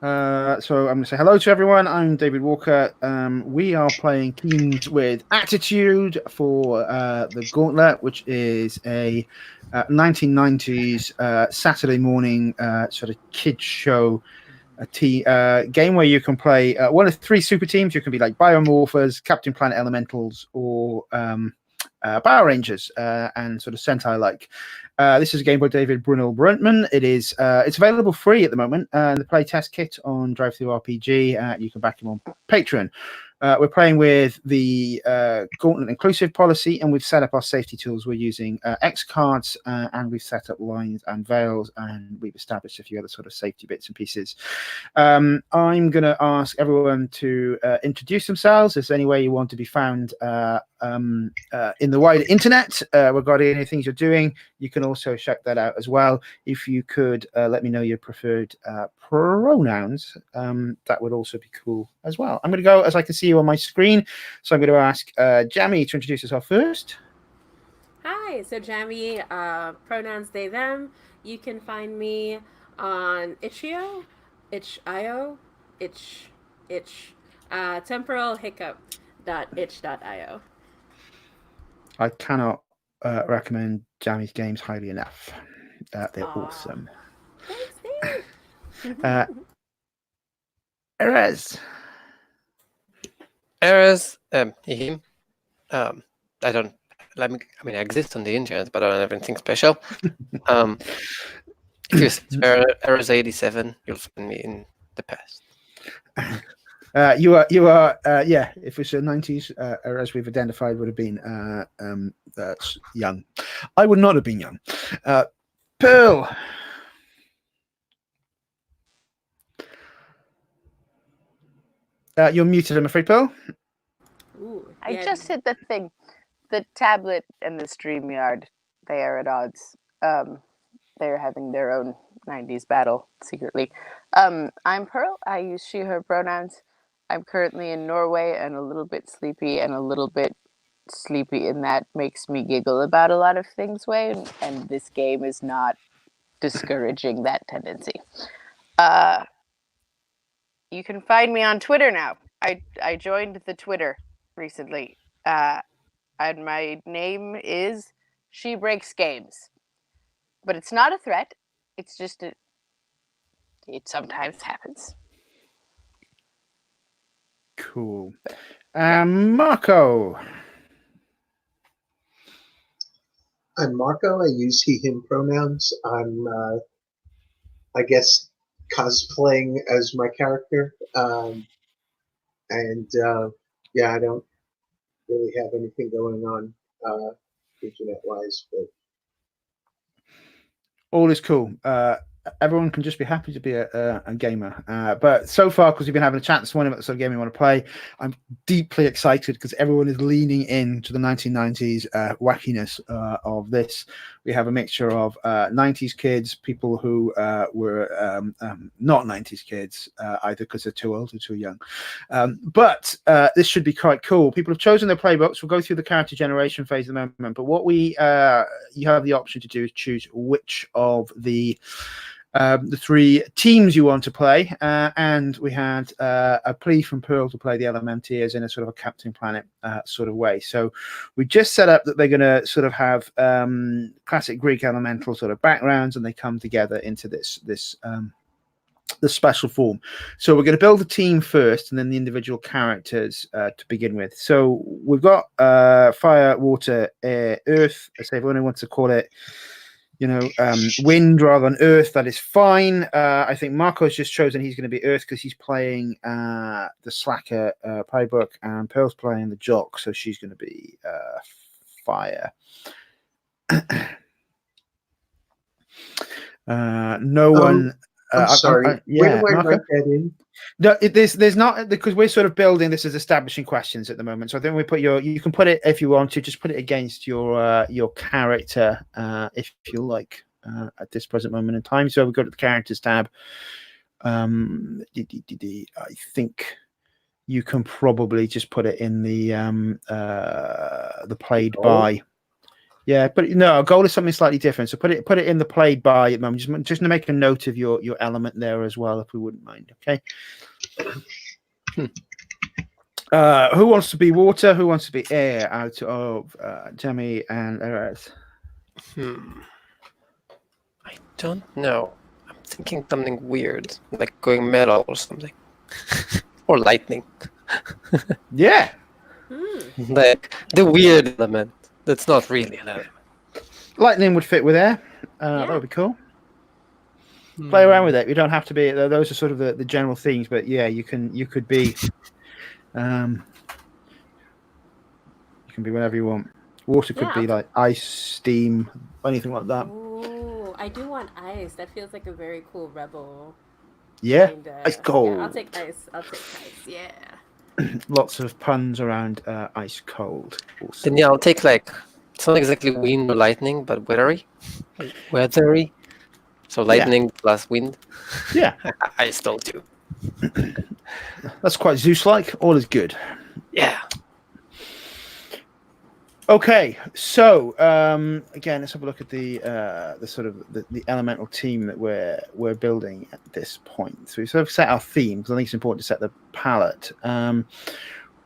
So I'm going to say hello to everyone. I'm David Walker. We are playing Teams with Attitude for the Gauntlet, which is a 1990s Saturday morning sort of kids show. Game where you can play one of three super teams. You can be like Biomorphers, Captain Planet Elementals, or Power Rangers and sort of Sentai like. This is a game by David Brunel Bruntman. It's available free at the moment. The play test kit on DriveThruRPG. You can back him on Patreon. We're playing with the Gauntlet inclusive policy, and we've set up our safety tools. We're using X cards, and we've set up lines and veils, and we've established a few other sort of safety bits and pieces. I'm going to ask everyone to introduce themselves. If there's any way you want to be found in the wider internet regarding any things you're doing, you can also check that out as well. If you could let me know your preferred pronouns, that would also be cool as well. I'm going to go as I can see you on my screen, so I'm going to ask Jamie to introduce herself first. Hi, so Jamie, pronouns they, them. You can find me on Itch.io, Itch.io, temporal hiccup.itch.io. I cannot recommend Jamie's games highly enough. They're awesome. Thanks, Dave. Erez. Him. I don't. I mean, I exist on the internet, but I don't have anything special. If you search Erez 87, you'll find me in the past. You are yeah, if it's a 90s as we've identified, would have been young. I would not have been young. Pearl. You're muted, I'm afraid, Pearl. Ooh, I just hit the thing. The tablet and the StreamYard, they are at odds. They're having their own 90s battle secretly. I'm Pearl. I use she, her pronouns. I'm currently in Norway and a little bit sleepy, and a little bit sleepy in that makes me giggle about a lot of things, Wayne, and this game is not discouraging that tendency. You can find me on Twitter now. I joined the Twitter recently, and my name is She Breaks Games. But it's not a threat. It's just it sometimes happens. Cool. Marco. I'm Marco. I use he, him pronouns. I'm, I guess, cosplaying as my character. Yeah, I don't really have anything going on internet-wise, but all is cool. Everyone can just be happy to be a gamer. But so far, because we've been having a chat this morning about the sort of game we want to play, I'm deeply excited because everyone is leaning into the 1990s wackiness of this. We have a mixture of 90s kids, people who were not 90s kids, either because they're too old or too young. But this should be quite cool. People have chosen their playbooks. We'll go through the character generation phase at the moment. But what you have the option to do is choose which of the three teams you want to play, and we had a plea from Pearl to play the Elementeers in a sort of a Captain Planet sort of way. So we just set up that they're going to sort of have classic Greek elemental sort of backgrounds, and they come together into this the special form. So we're going to build the team first, and then the individual characters to begin with. So we've got fire, water, air, earth. As everyone wants to call it, wind rather than earth, that is fine. I think Marco's just chosen he's going to be earth because he's playing the slacker playbook, and Pearl's playing the jock, so she's going to be fire. No one. I'm sorry. Yeah, where do I write that in? No, there's not, because we're sort of building this as establishing questions at the moment. So I think we put you can put it, if you want to, just put it against your character if you like at this present moment in time. So we go to the characters tab. I think you can probably just put it in the played by. Yeah, but no, our goal is something slightly different. So put it in the played by at the moment. Just to make a note of your element there as well, if we wouldn't mind. Okay. Who wants to be water? Who wants to be air? Out of Jamie and Erez. I don't know. I'm thinking something weird, like going metal or something, or lightning. Yeah. Like the weird element. That's not really an element. Lightning would fit with air. That would be cool. Play around with it. You don't have to be. Those are sort of the general themes, but yeah, you could be. You can be whatever you want. Water could be like ice, steam, anything like that. Ooh, I do want ice. That feels like a very cool rebel. Yeah, Kinda. ice cold. Yeah, I'll take ice. Yeah. Lots of puns around ice cold. Also. Then yeah, I'll take like it's not exactly wind or lightning, but weathery. Weathery. So lightning plus wind. Yeah. I stole two. That's quite Zeus-like. All is good. Yeah. Okay, so again, let's have a look at the sort of the elemental team that we're building at this point. So we sort of set our theme because I think it's important to set the palette.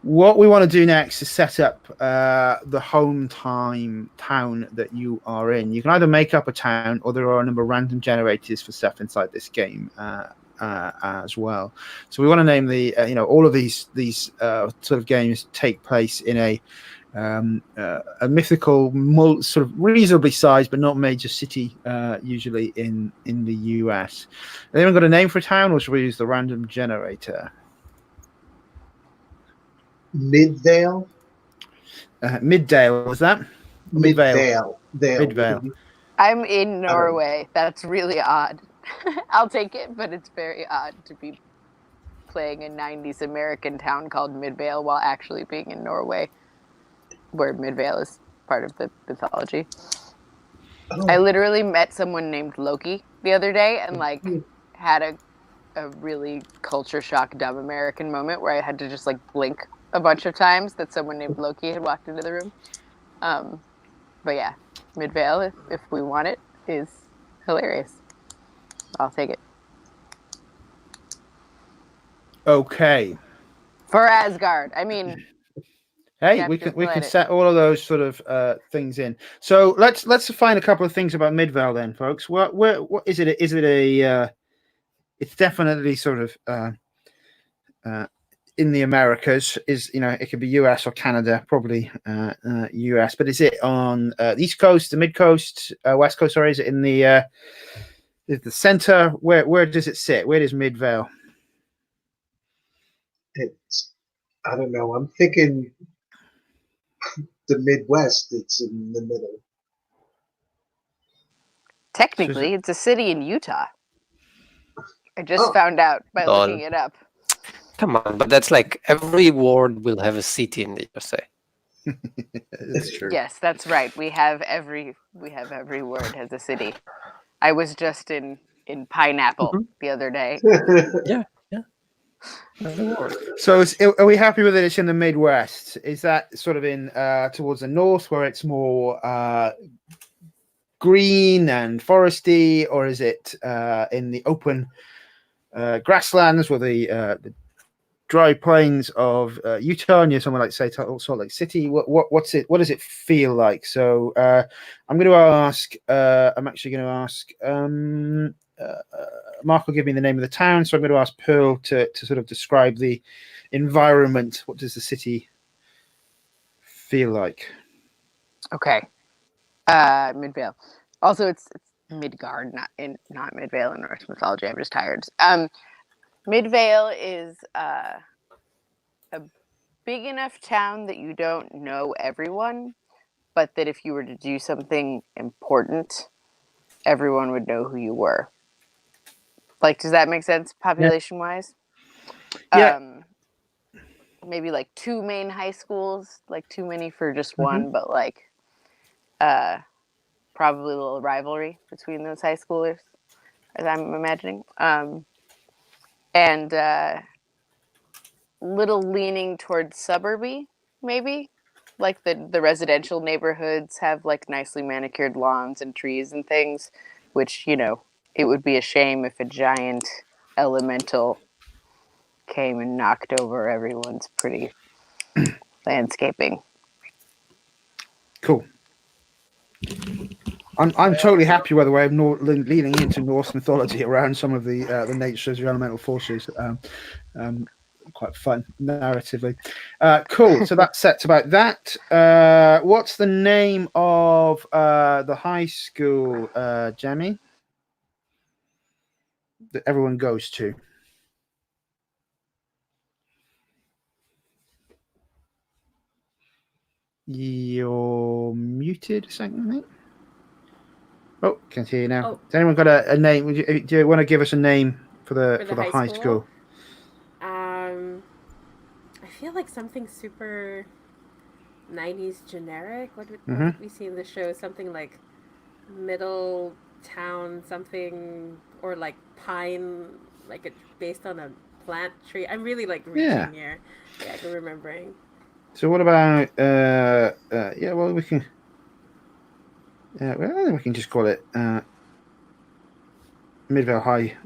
What we want to do next is set up the home town that you are in. You can either make up a town, or there are a number of random generators for stuff inside this game as well. So we want to name the all of these sort of games take place in a mythical, sort of reasonably sized but not major city, usually in the US. Anyone got a name for a town, or should we use the random generator? Midvale. Midvale, was that? Midvale. Midvale. I'm in Norway. That's really odd. I'll take it, but it's very odd to be playing a 90s American town called Midvale while actually being in Norway, where Midvale is part of the mythology. Oh. I literally met someone named Loki the other day and had a really culture shock dumb American moment where I had to just blink a bunch of times that someone named Loki had walked into the room. But yeah, Midvale, if we want it, is hilarious. I'll take it. Okay. For Asgard. I mean, hey, we can set all of those sort of things in. So let's define a couple of things about Midvale then, folks. What is it? Is it a? It's definitely sort of in the Americas. It could be US or Canada, probably US. But is it on the East Coast, the Mid Coast, West Coast, or is it in the center? Where does it sit? Where does Midvale? I don't know. I'm thinking the Midwest. It's in the middle. Technically, it's a city in Utah. I just found out by looking it up. Come on, but that's like every ward will have a city in the USA. That's true. Yes, that's right. We have every word has a city. I was just in Pineapple the other day. Yeah. So are we happy with it? It's in the Midwest. Is that sort of in towards the north where it's more green and foresty, or is it in the open grasslands where the dry plains of Utah, near somewhere like say Salt Lake City? What's it? What does it feel like? So I'm going to ask. I'm actually going to ask. Mark will give me the name of the town, so I'm going to ask Pearl to sort of describe the environment. What does the city feel like? Okay, Midvale. Also, it's Midgard, not Midvale in Norse mythology. I'm just tired. Midvale is a big enough town that you don't know everyone, but that if you were to do something important, everyone would know who you were. Does that make sense population-wise? Yeah. Maybe 2 main high schools, too many for just one, but probably a little rivalry between those high schoolers, as I'm imagining. And little leaning towards suburby, maybe. like the residential neighborhoods have like nicely manicured lawns and trees and things, which, you know, it would be a shame if a giant elemental came and knocked over everyone's pretty landscaping. Cool. I'm totally happy, by the way, of leaning into Norse mythology around some of the natures of elemental forces. Quite fun narratively. Cool. So that sets about that. What's the name of the high school, Jamie, that everyone goes to? You're muted, something. Oh, can hear you now. Oh. Has anyone got a name? Do you want to give us a name for the high school? I feel like something super 90s generic. What did we see in the show? Something like Middle Town something, or like Pine, like it's based on a plant tree. I'm really like reaching here. Yeah, I'm remembering. So what about well, we can we can just call it Midvale High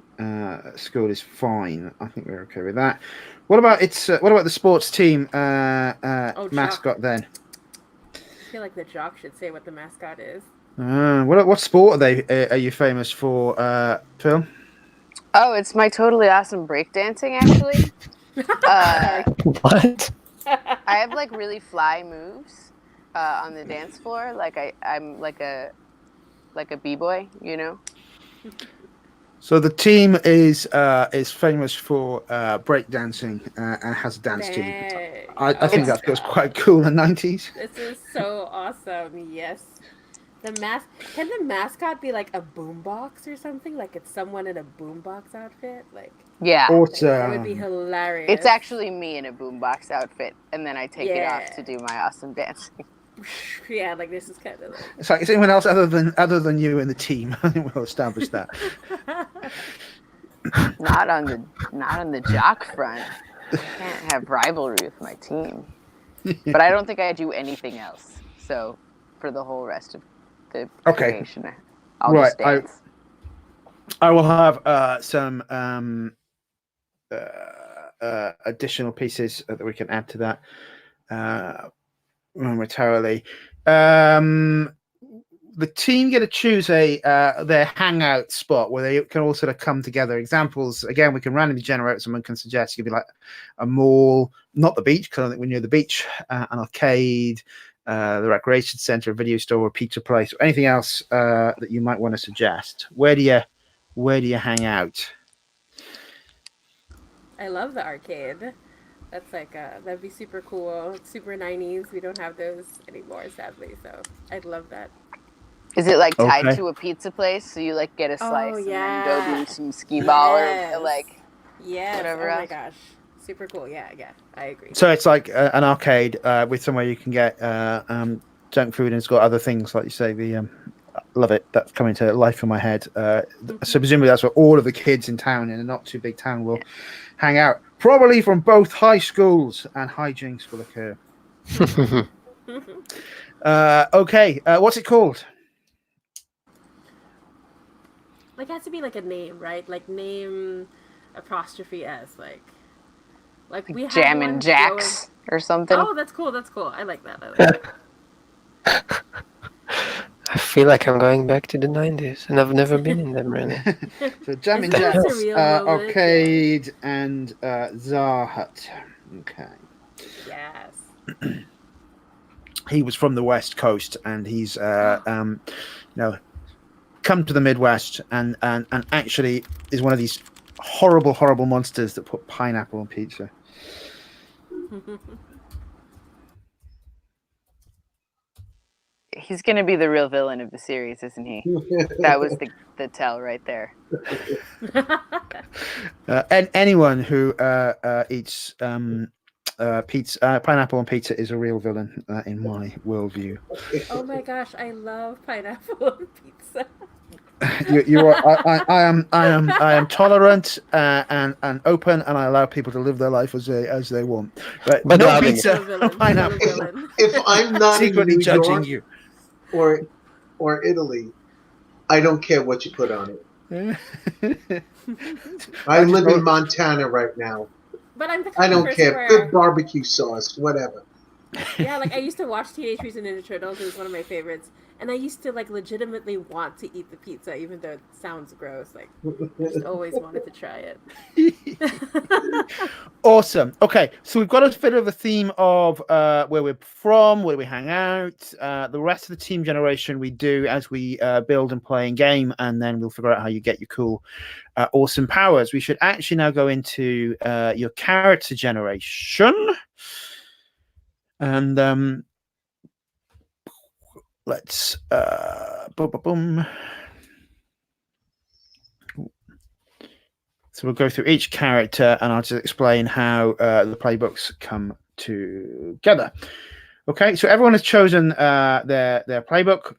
School is fine. I think we're okay with that. What about the sports team mascot then? I feel like the jock should say what the mascot is. What sport are you famous for, Phil? Oh, it's my totally awesome breakdancing, actually. What? I have like really fly moves on the dance floor. Like I'm like a b-boy, you know. So the team is famous for breakdancing and has a dance team. I think that feels quite cool in the 90s. This is so awesome. Yes. Can the mascot be like a boombox or something? Like it's someone in a boombox outfit? Like yeah. That would be hilarious. It's actually me in a boombox outfit, and then I take it off to do my awesome dancing. Yeah, like this is kind of like... It's like, is anyone else other than you in the team? I think we'll establish that. Not on the jock front. I can't have rivalry with my team. But I don't think I do anything else. So for the whole rest of the creation, I'll just dance. I will have some additional pieces that we can add to that momentarily. The team get to choose their hangout spot where they can all sort of come together. Examples, again, we can randomly generate. Someone can suggest it could be like a mall, not the beach, because I think we're near the beach, an arcade, the recreation center, a video store, a pizza place, or anything else that you might want to suggest. Where do you hang out? I love the arcade. That's like that'd be super cool. It's super 90s. We don't have those anymore, sadly. So I'd love that. Is it like tied to a pizza place? So you like get a slice and then go do some skee ball or like whatever else? Oh my gosh, super cool. Yeah, I agree. So it's like an arcade with somewhere you can get junk food, and it's got other things like you say. Love it. That's coming to life in my head. So presumably that's where all of the kids in town, in a not too big town, will hang out. Probably from both high schools, and hijinks will occur. Okay, what's it called? Like, it has to be like a name, right? Like name apostrophe S, like we have Jammin' Jacks or something. Oh, that's cool. I like that. I feel like I'm going back to the 90s, and I've never been in them, really. So Jammin' Jacks, arcade, and Tsar Hut. Okay. Yes. He was from the West Coast, and he's come to the Midwest, and actually is one of these horrible monsters that put pineapple on pizza. He's going to be the real villain of the series, isn't he? That was the tell right there. And anyone who eats pizza, pineapple on pizza is a real villain in my worldview. Oh my gosh, I love pineapple on pizza. You are. I am tolerant and open, and I allow people to live their life as they want. But But no darling, pizza, Still a villain. no Still a pineapple. villain. If I'm not in Secretly New judging York you. or Italy, I don't care what you put on it. I just live in don't- Montana right now. But I'm the I kind of don't person care. Good where, barbecue sauce, whatever. yeah, like I used to watch Teenage Mutant Ninja Turtles. It was one of my favorites, and I used to like legitimately want to eat the pizza, even though it sounds gross. Like I just always wanted to try it. Awesome. Okay, so we've got a bit of a theme of where we're from, where we hang out. The rest of the team generation we do as we build and play in game, and then we'll figure out how you get your cool, awesome powers. We should actually now go into your character generation, and let's boom, boom, boom. So we'll go through each character, and I'll just explain how the playbooks come together. Okay, so everyone has chosen their playbook.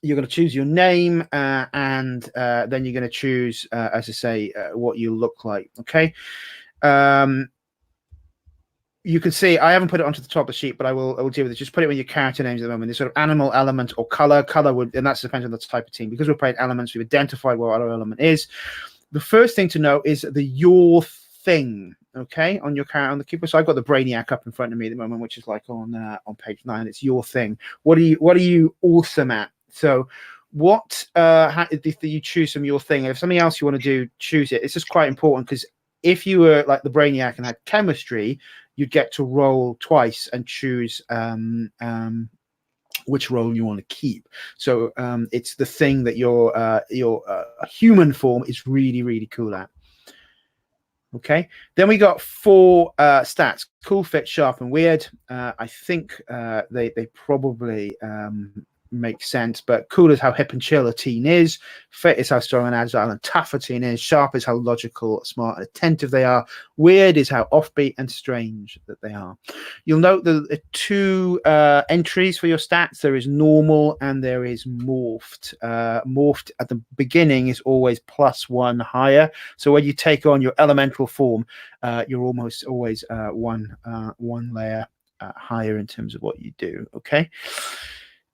You're going to choose your name, and then you're going to choose, as I say, what you look like. Okay. You can see I haven't put it onto the top of the sheet, but I will deal with it. Just put it with your character names at the moment. There's sort of animal, element, or color. Color would, and that depends on the type of team. Because we're playing elements, we've identified what our element is. The first thing to know is the your thing. Okay, on your character on the keeper. So I've got the Brainiac up in front of me at the moment, which is like on page 9. It's your thing. What are you awesome at? So what if you choose from your thing? If something else you want to do, choose it. It's just quite important because if you were like the Brainiac and had chemistry, you'd get to roll twice and choose which role you want to keep. So it's the thing that your human form is really, really cool at. Okay, then we got 4 stats: cool, fit, sharp, and weird. I think they probably make sense, but cool is how hip and chill a teen is. Fit is how strong and agile and tough a teen is. Sharp is how logical, smart, and attentive they are. Weird is how offbeat and strange that they are. You'll note the 2 entries for your stats. There is normal and there is morphed. Morphed at the beginning is always +1 higher. So when you take on your elemental form, you're almost always one layer higher in terms of what you do. Okay.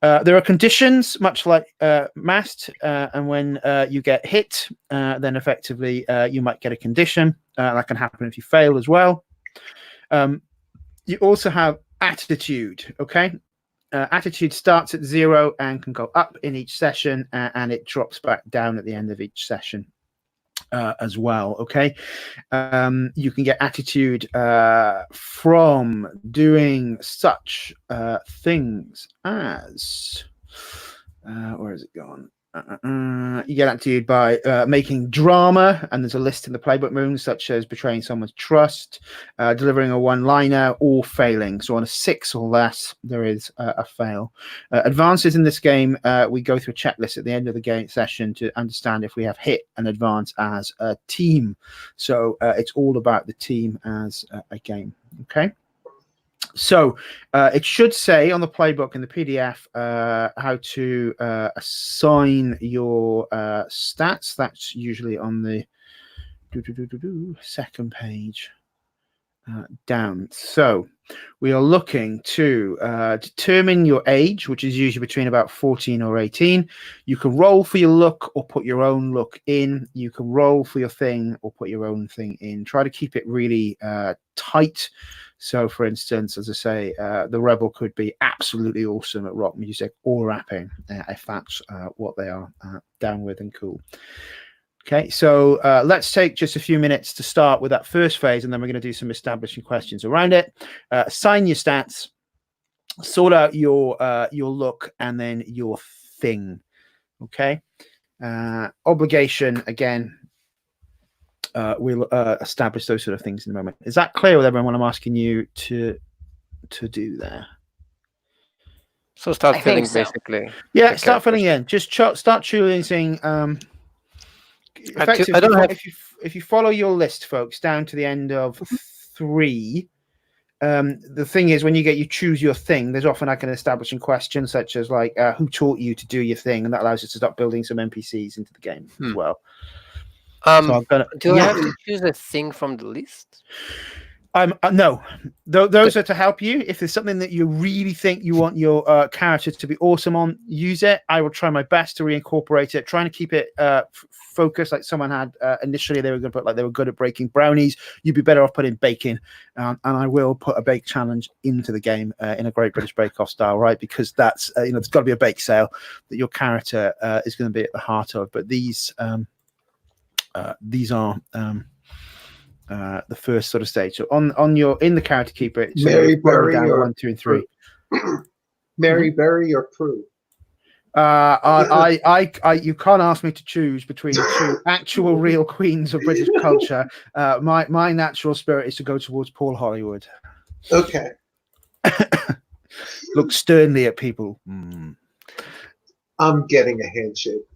There are conditions, much like mast, and when you get hit, then effectively you might get a condition. That can happen if you fail as well. You also have attitude, okay? Attitude starts at 0 and can go up in each session, and it drops back down at the end of each session. As well, okay. You can get attitude from doing such things as where is it gone? You get attitude by making drama, and there's a list in the playbook moves, such as betraying someone's trust, delivering a one-liner, or failing. So on a 6 or less, there is a fail. Advances in this game, we go through a checklist at the end of the game session to understand if we have hit an advance as a team. So it's all about the team as a game. Okay. So it should say on the playbook in the PDF how to assign your stats. That's usually on the second page down. So we are looking to determine your age, which is usually between about 14 or 18. You can roll for your look or put your own look in. You can roll for your thing or put your own thing in. Try to keep it really tight. So, for instance, as I say, the Rebel could be absolutely awesome at rock music or rapping, if that's what they are down with and cool. Okay, so let's take just a few minutes to start with that first phase, and then we're going to do some establishing questions around it. Assign your stats, sort out your look, and then your thing. Okay, obligation again. We'll establish those sort of things in a moment. Is that clear with everyone? I'm asking you to do there. So start filling basically. Yeah, start filling in. Just start choosing. Effectively, if you follow your list, folks, down to the end of 3, the thing is, when you choose your thing, there's often like an establishing question, such as like, who taught you to do your thing, and that allows you to start building some NPCs into the game as well. So do I have to choose a thing from the list? No, those are to help you. If there's something that you really think you want your character to be awesome on, use it. I will try my best to reincorporate it, trying to keep it focused. Like someone had initially, they were going to put like they were good at breaking brownies. You'd be better off putting bacon, and I will put a bake challenge into the game in a Great British Bake Off style, right? Because that's it's got to be a bake sale that your character is going to be at the heart of. But these are. The first sort of stage. So on your in the character keeper, it's Mary Berry down or 1, 2, and 3. Mary Berry or Prue? You can't ask me to choose between two actual real queens of British culture. My natural spirit is to go towards Paul Hollywood. Okay. Look sternly at people. I'm getting a handshake.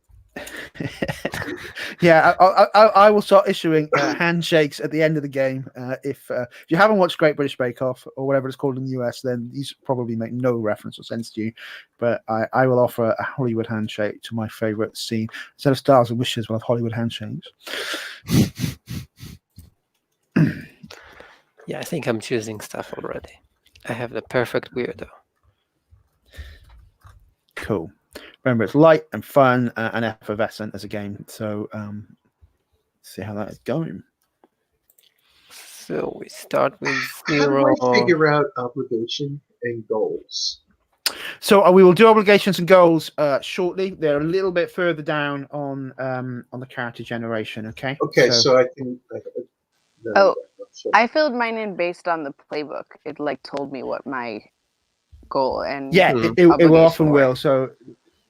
Yeah, I will start issuing handshakes at the end of the game. If you haven't watched Great British Bake Off or whatever it's called in the US, then these probably make no reference or sense to you. But I will offer a Hollywood handshake to my favorite scene. Instead of stars and wishes, we'll have Hollywood handshakes. Yeah, I think I'm choosing stuff already. I have the perfect weirdo. Cool. Remember, it's light and fun and effervescent as a game. So, see how that is going. So we start with 0. How do I figure out obligation and goals? So we will do obligations and goals shortly. They're a little bit further down on the character generation. Okay. Okay, so I can. I filled mine in based on the playbook. It like told me what my goal and it will often will. So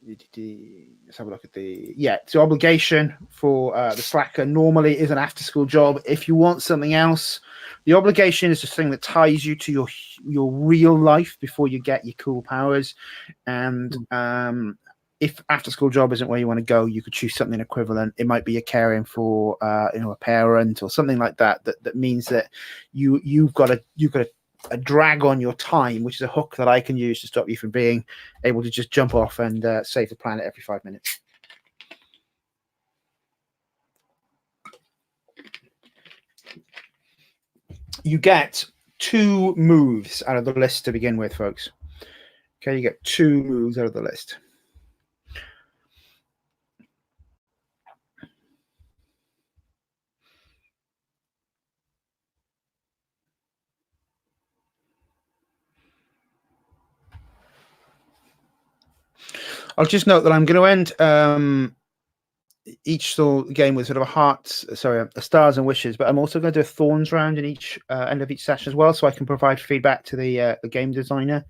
let's have a look at so obligation for the slacker normally is an after school job. If you want something else, the obligation is the thing that ties you to your real life before you get your cool powers. And if after school job isn't where you want to go, you could choose something equivalent. It might be a caring for a parent or something like that means that you've got a drag on your time, which is a hook that I can use to stop you from being able to just jump off and save the planet every 5 minutes. You get 2 moves out of the list to begin with, folks. Okay, you get 2 moves out of the list. I'll just note that I'm going to end each game with sort of a stars and wishes, but I'm also going to do a thorns round in each end of each session as well, so I can provide feedback to the game designer.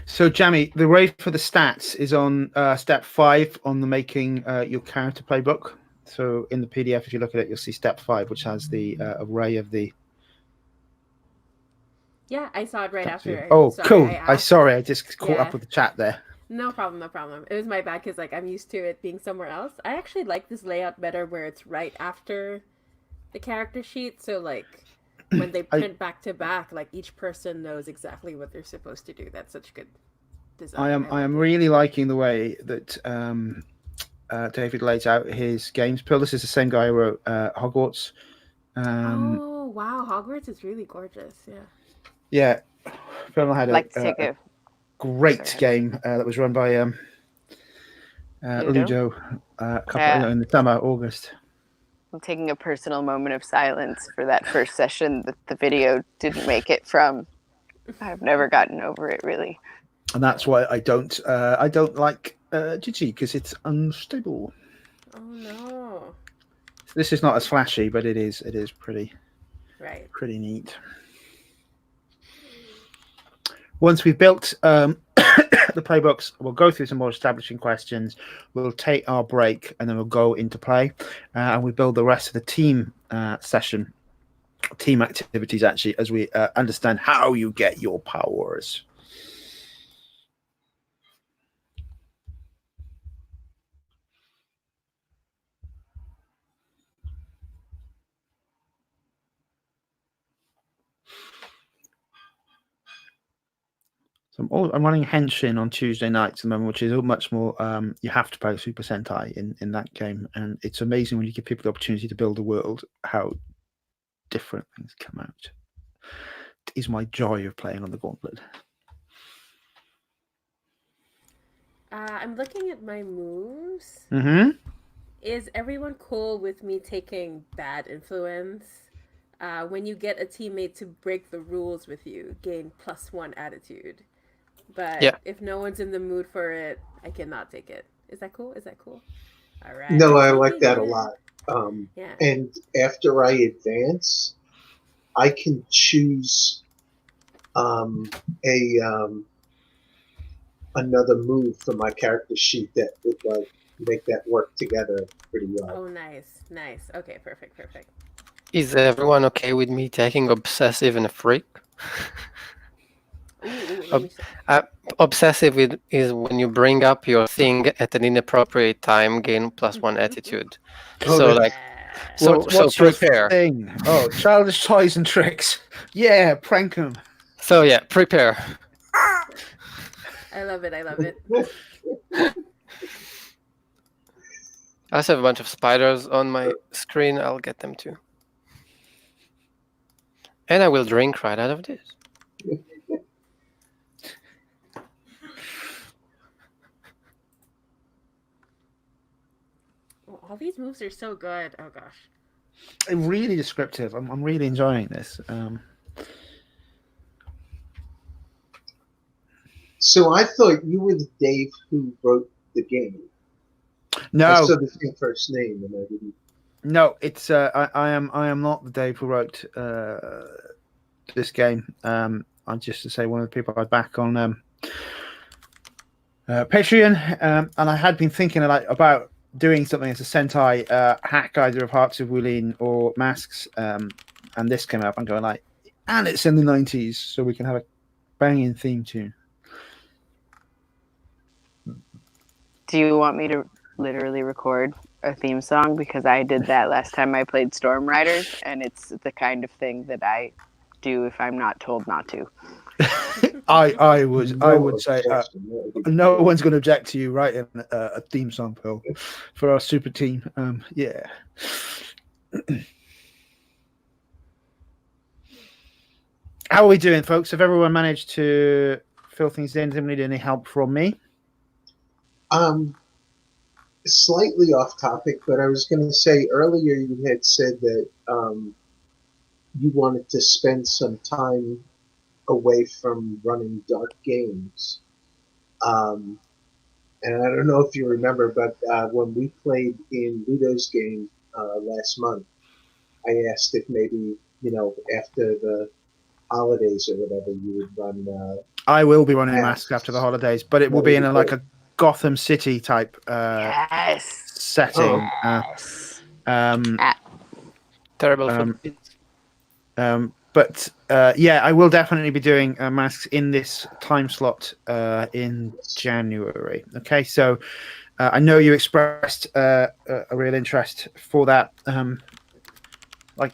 So, Jamie, the rate for the stats is on step 5 on the making your character playbook. So, in the PDF, if you look at it, you'll see step 5, which has the array of the. Yeah, I saw it right after. Oh, cool. I just caught up with the chat there. No problem. It was my bad because I'm used to it being somewhere else. I actually like this layout better where it's right after the character sheet. So when they print back to back, each person knows exactly what they're supposed to do. That's such good design. I am really liking the way that David lays out his games. Pearl, this is the same guy who wrote Hogwarts. Oh wow, Hogwarts is really gorgeous. Yeah, Pearl had a great game that was run by Ludo in the summer, August. I'm taking a personal moment of silence for that first session that the video didn't make it from. I've never gotten over it, really. And that's why I don't like Gigi, because it's unstable. Oh no! This is not as flashy, but it is pretty neat. Once we've built the playbooks, we'll go through some more establishing questions. We'll take our break, and then we'll go into play, and we build the rest of the team session team activities actually as we understand how you get your powers. So I'm running Henshin on Tuesday nights at the moment, which is much more. You have to play Super Sentai in that game, and it's amazing when you give people the opportunity to build a world, how different things come out. It is my joy of playing on the Gauntlet. I'm looking at my moves. Mm-hmm. Is everyone cool with me taking bad influence? When you get a teammate to break the rules with you, gain +1 attitude. But if no one's in the mood for it, I cannot take it. Is that cool? All right. No, I like that a lot. Yeah. And after I advance, I can choose another move for my character sheet that would like make that work together pretty well. Oh, nice. Okay, perfect. Is everyone okay with me taking obsessive and a freak? Let me see. Obsessive is when you bring up your thing at an inappropriate time, gain +1 attitude. So like, what's prepare. Your thing? Oh, childish toys and tricks. Yeah, prank them. So yeah, prepare. I love it. I also have a bunch of spiders on my screen. I'll get them too. And I will drink right out of this. Oh, all these moves are so good. Oh gosh. Really descriptive. I'm really enjoying this. So I thought you were the Dave who wrote the game. No, I saw the same first name, and I didn't. No, it's I am not the Dave who wrote this game. I'm just to say one of the people I back on Patreon, and I had been thinking about doing something as a Sentai hack, either of Hearts of Wulin or Masks, and this came up. I'm going and it's in the 90s, so we can have a banging theme tune. Do you want me to literally record a theme song? Because I did that last time I played Storm Riders, and it's the kind of thing that I do if I'm not told not to. I would say no one's going to object to you writing a theme song, Phil, for our super team. Yeah. How are we doing, folks? Have everyone managed to fill things in? Does anyone need any help from me? Slightly off topic, but I was going to say earlier you had said that you wanted to spend some time away from running dark games. And I don't know if you remember, but when we played in Ludo's game last month, I asked if maybe, after the holidays or whatever, you would run. I will be running Masks after the holidays, but it will be in a Gotham City type setting. Yes. Terrible. But I will definitely be doing Masks in this time slot in January. Okay, so I know you expressed a real interest for that.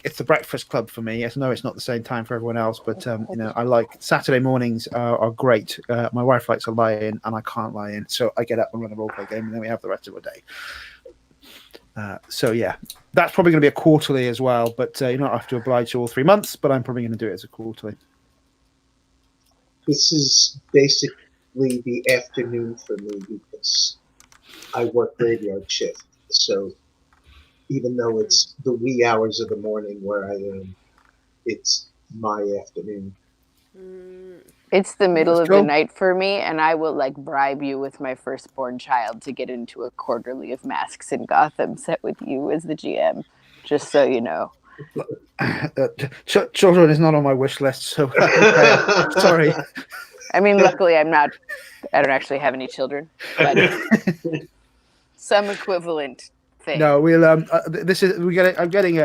It's the breakfast club for me. Yes, no, it's not the same time for everyone else, but I like Saturday mornings are great. My wife likes to lie in, and I can't lie in, so I get up and run a roleplay game, and then we have the rest of the day. That's probably going to be a quarterly as well, but you don't have to oblige to all 3 months, but I'm probably going to do it as a quarterly. This is basically the afternoon for me because I work graveyard shift, so even though it's the wee hours of the morning where I am, it's my afternoon. It's the middle of the night for me, and I will bribe you with my firstborn child to get into a quarterly of Masks in Gotham set with you as the GM, just so you know. Children is not on my wish list, so sorry. I mean, luckily I don't actually have any children, but some equivalent thing. No, we'll. This is I'm getting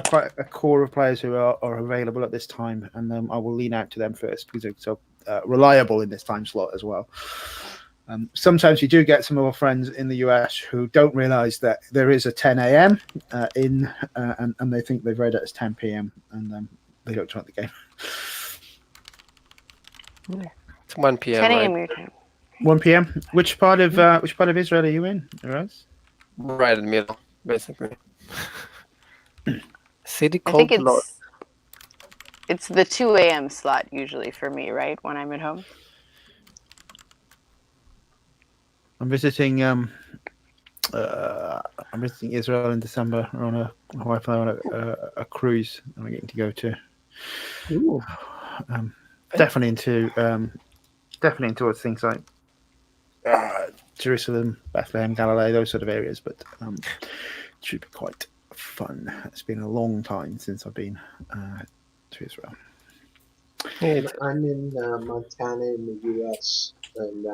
quite a core of players who are available at this time, and I will lean out to them first because they're so reliable in this time slot as well. Sometimes you do get some of our friends in the US who don't realise that there is a 10 a.m. And they think they've read it as 10 p.m. and they don't join the game. It's 1 p.m. 10 a.m. right? your time. 1 p.m. Which part of Israel are you in, Raz? Right in the middle, basically. City I think called it's the 2 a.m. slot usually for me, right? When I'm at home. I'm visiting Israel in December on my wife and I on a cruise I'm getting to go to. Ooh. Definitely towards things like Jerusalem, Bethlehem, Galilee, those sort of areas, but it should be quite fun. It's been a long time since I've been to Israel. I'm in Montana in the U.S. and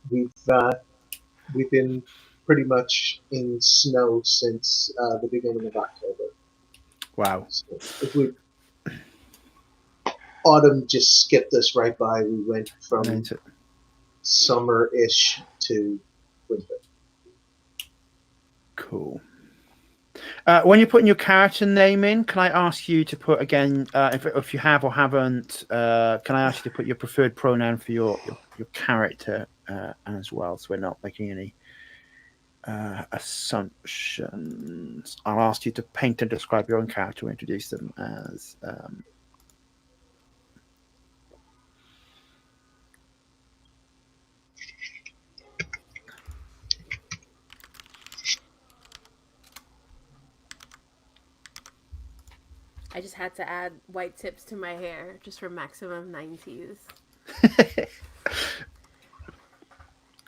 we've been pretty much in snow since the beginning of October. Wow! So autumn just skipped us right by. We went from summer-ish to winter. Cool. When you're putting your character name in, can I ask you to put again, if you have or haven't, can I ask you to put your preferred pronoun for your character as well, so we're not making any assumptions. I'll ask you to paint and describe your own character and introduce them as I just had to add white tips to my hair just for maximum 90s.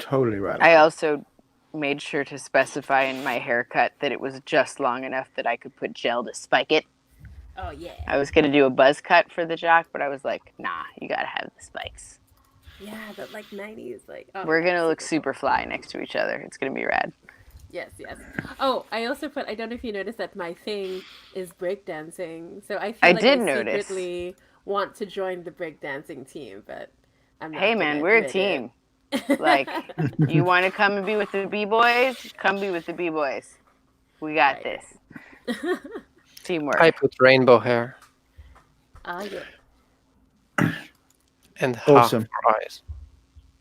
totally right. I also made sure to specify in my haircut that it was just long enough that I could put gel to spike it. Oh, yeah. I was going to do a buzz cut for the jock, but I was like, nah, you got to have the spikes. Yeah, but like 90s, like... Oh, We're yeah, going to look super cool. fly next to each other. It's going to be rad. Yes. Oh, I also I don't know if you noticed that my thing is breakdancing. So I feel like I secretly want to join the breakdancing team, but I'm not. Hey, man, we're a team. Like, you want to come and be with the B-boys? Come be with the B-boys. We got this. Teamwork. I put rainbow hair. Oh, yeah. And awesome. half for eyes.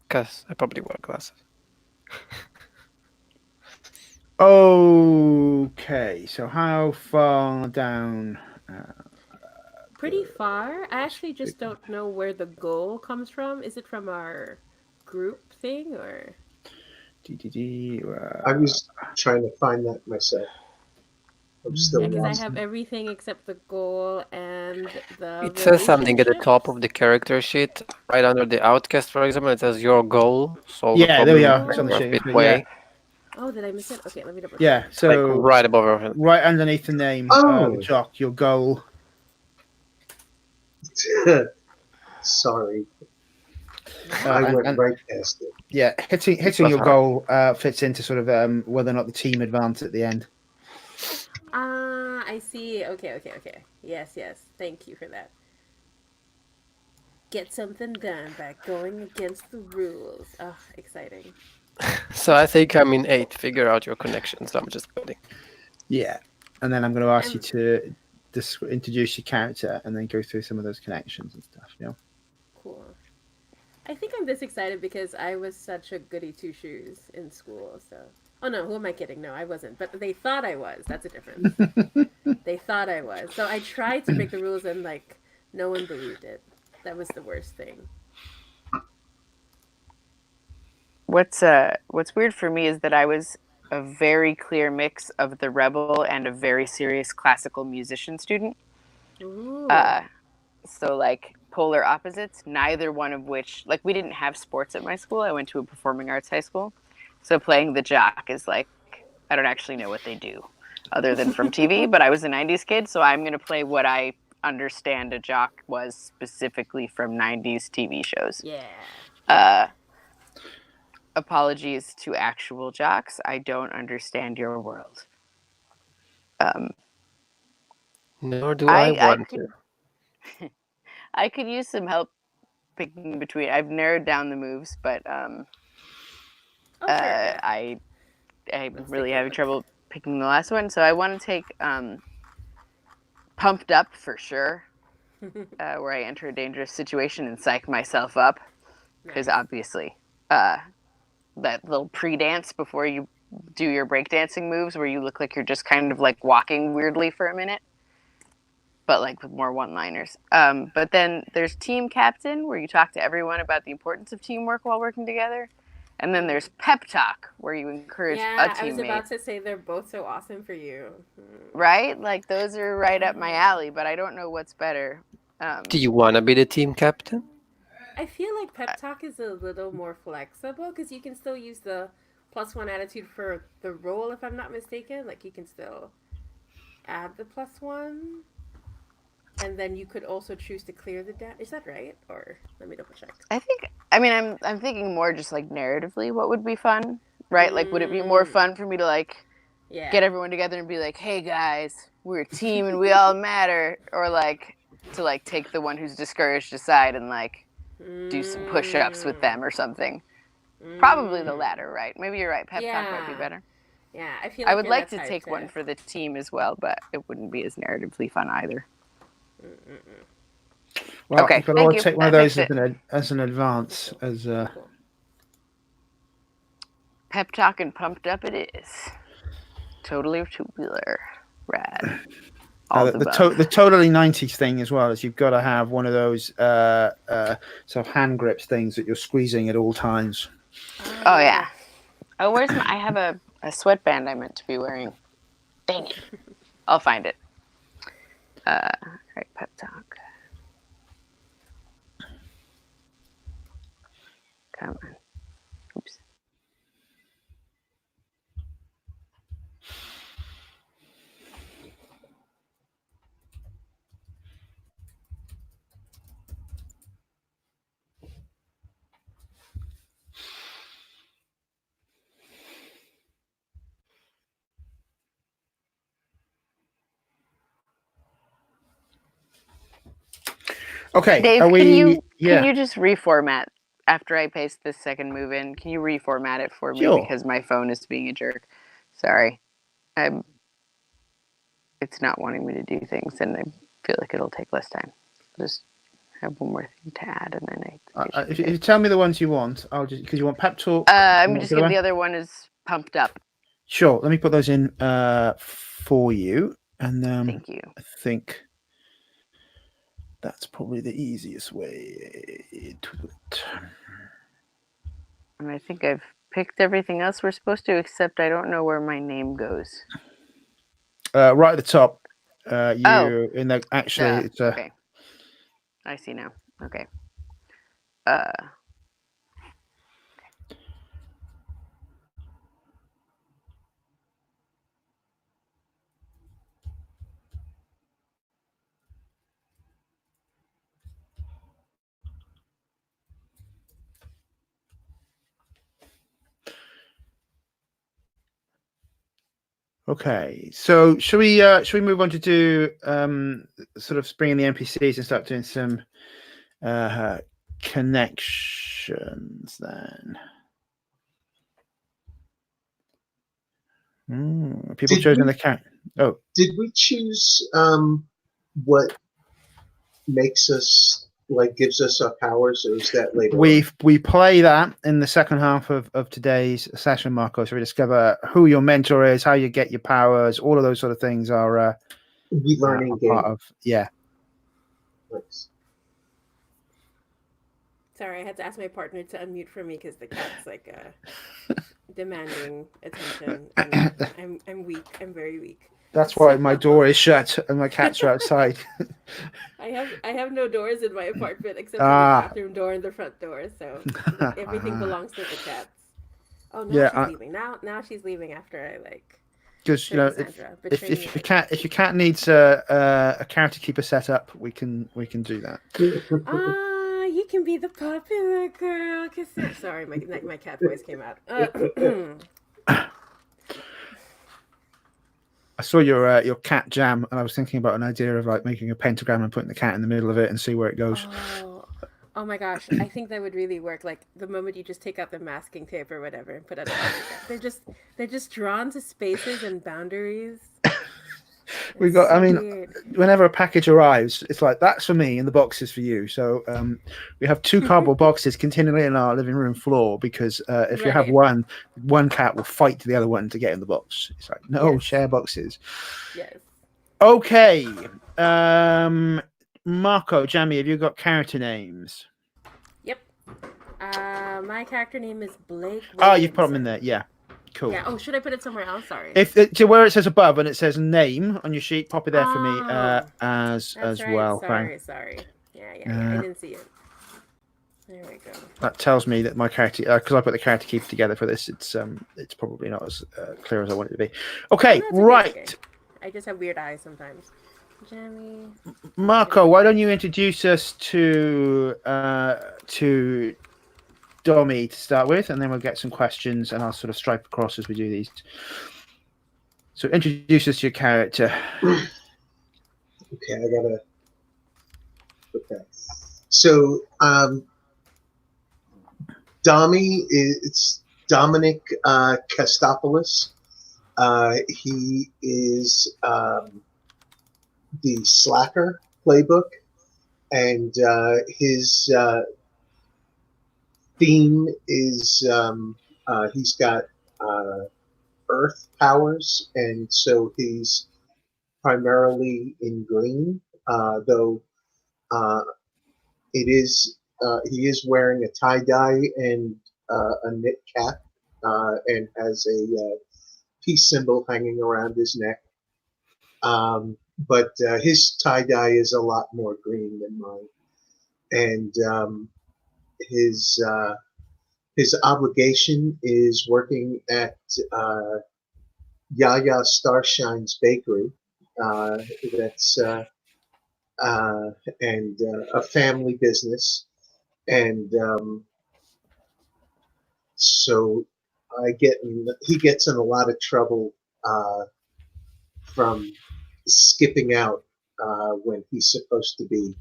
Because I probably wear glasses. Okay, so how far down? Pretty far. I actually just don't know where the goal comes from. Is it from our group thing or? I was trying to find that myself. I'm still because I have everything except the goal and the. It says something at the top of the character sheet, right under the outcast, for example. It says your goal. So yeah, there we are. It's on the sheet. Midway. Oh, did I miss it? Okay, let me double check. Yeah, so like right above everything. Right underneath the name, the jock, your goal. Sorry. I went right past it. Yeah, hitting your goal fits into sort of whether or not the team advance at the end. I see. Okay. Yes. Thank you for that. Get something done by going against the rules. Oh, exciting. So I think I'm in 8. Figure out your connections. I'm just kidding. Yeah, and then I'm going to ask you to introduce your character and then go through some of those connections and stuff. Yeah. Cool. I think I'm this excited because I was such a goody two shoes in school. So, oh no, who am I kidding? No, I wasn't. But they thought I was. That's a difference. They thought I was. So I tried to break the rules and like no one believed it. That was the worst thing. What's weird for me is that I was a very clear mix of the rebel and a very serious classical musician student. Ooh. So like polar opposites, neither one of which, like, we didn't have sports at my school. I went to a performing arts high school. So playing the jock is like, I don't actually know what they do other than from TV, but I was a 90s kid, so I'm going to play what I understand a jock was specifically from 90s TV shows. Yeah. apologies to actual jocks. I don't understand your world. Nor do I want to. I could use some help picking between. I've narrowed down the moves, but Oh, sure, yeah. I'm Let's really take a having look. trouble picking the last one. So I want to take Pumped Up for sure, where I enter a dangerous situation and psych myself up. Because Nice. obviously, that little pre-dance before you do your breakdancing moves where you look like you're just kind of like walking weirdly for a minute, but like with more one-liners. But then there's Team Captain, where you talk to everyone about the importance of teamwork while working together. And then there's Pep Talk, where you encourage a Yeah, teammate. I was about to say they're both so awesome for you. Right? Like those are right up my alley, but I don't know what's better. Do you want to be the team captain? I feel like Pep Talk is a little more flexible because you can still use the +1 attitude for the role, if I'm not mistaken. Like you can still add the +1, and then you could also choose to clear the debt. Is that right? Or let me double check. I'm thinking more just like narratively, what would be fun, right? Like, would it be more fun for me to like get everyone together and be like, "Hey guys, we're a team and we all matter," or like to like take the one who's discouraged aside and like do some push-ups with them or something? Probably the latter, right? Maybe you're right. Pep Talk might be better. Yeah, I feel like I would you're like that to type take one for the team as well, but it wouldn't be as narratively fun either. Well, okay, but I would take one of those as an advance. As Cool. Pep Talk and Pumped Up it is. Totally tubular. Rad. The totally 90s thing as well is you've got to have one of those sort of hand grips things that you're squeezing at all times. Oh yeah. Oh, where's my? I have a sweatband I meant to be wearing. Dang it. I'll find it. All right, Pep Talk. Come on. Oops. Okay, Dave, can you just reformat after I paste this second move in? Can you reformat it for me? Sure. Because my phone is being a jerk. Sorry. It's not wanting me to do things, and I feel like it'll take less time. I'll just have one more thing to add, and then if you tell me the ones you want, I'll just because you want Pep Talk. I'm just gonna. The other one is Pumped Up. Sure, let me put those in for you, and thank you. I think that's probably the easiest way to do it. And I think I've picked everything else we're supposed to, except I don't know where my name goes. Right at the top. In the actually it's okay. I see now. Okay. Okay, so should we move on to do sort of bring in the NPCs and start doing some connections then? People choosing the cat. Oh, did we choose what makes us gives us our powers, or is that later? We play that in the second half of today's session, Marco. So we discover who your mentor is, how you get your powers, all of those sort of things are we learning game. Part of Nice. Sorry, I had to ask my partner to unmute for me because the cat's like demanding attention. And I'm weak. I'm very weak. That's why my door is shut and my cats are outside. I have no doors in my apartment except for the bathroom door and the front door, so everything belongs to the cats. Oh no, she's leaving. Now she's leaving after I because if your cat needs a character keeper set up, we can do that. You can be the popular girl. Sorry, my cat voice came out. I saw your cat jam, and I was thinking about an idea of like making a pentagram and putting the cat in the middle of it and see where it goes. Oh my gosh, I think that would really work. Like the moment you just take out the masking tape or whatever and put out a pentagram, they're just drawn to spaces and boundaries. We got. So I mean, weird. Whenever a package arrives, it's like that's for me, and the box is for you. So we have 2 cardboard boxes continually in our living room floor because if you have one cat will fight the other one to get in the box. It's like no, share boxes. Yes. Okay, Marco, Jamie, have you got character names? Yep. My character name is Blake. Oh, you've put them in there. Yeah. Cool. Yeah. Oh, should I put it somewhere else? Sorry. If to where it says above and it says name on your sheet, pop it there for me as right. Well. Sorry. Yeah. I didn't see it. There we go. That tells me that my character, because I put the character keeper together for this, it's probably not as clear as I want it to be. Okay, right. Okay. I just have weird eyes sometimes. Jamie. Marco, why don't you introduce us to Domi to start with, and then we'll get some questions, and I'll sort of stripe across as we do these. So introduce us to your character. Okay, I gotta. Okay, so Domi it's Dominic Kostopoulos. He is the Slacker playbook, and his theme is he's got earth powers, and so he's primarily in green, though it is he is wearing a tie-dye and a knit cap, and has a peace symbol hanging around his neck. But his tie-dye is a lot more green than mine, and his obligation is working at Yaya Starshine's bakery. That's and a family business, and so he gets in a lot of trouble from skipping out when he's supposed to be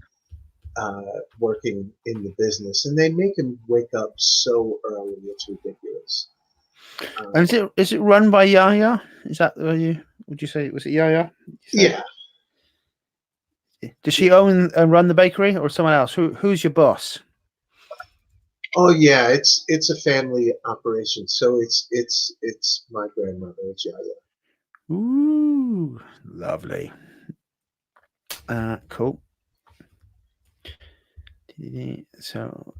working in the business, and they make him wake up so early. It's ridiculous. And is it run by Yaya? Is that would you say, was it Yaya? Yeah. Does she own and run the bakery, or someone else? Who's your boss? Oh yeah, it's a family operation. So it's my grandmother. It's Yaya. Ooh, lovely. Cool. So,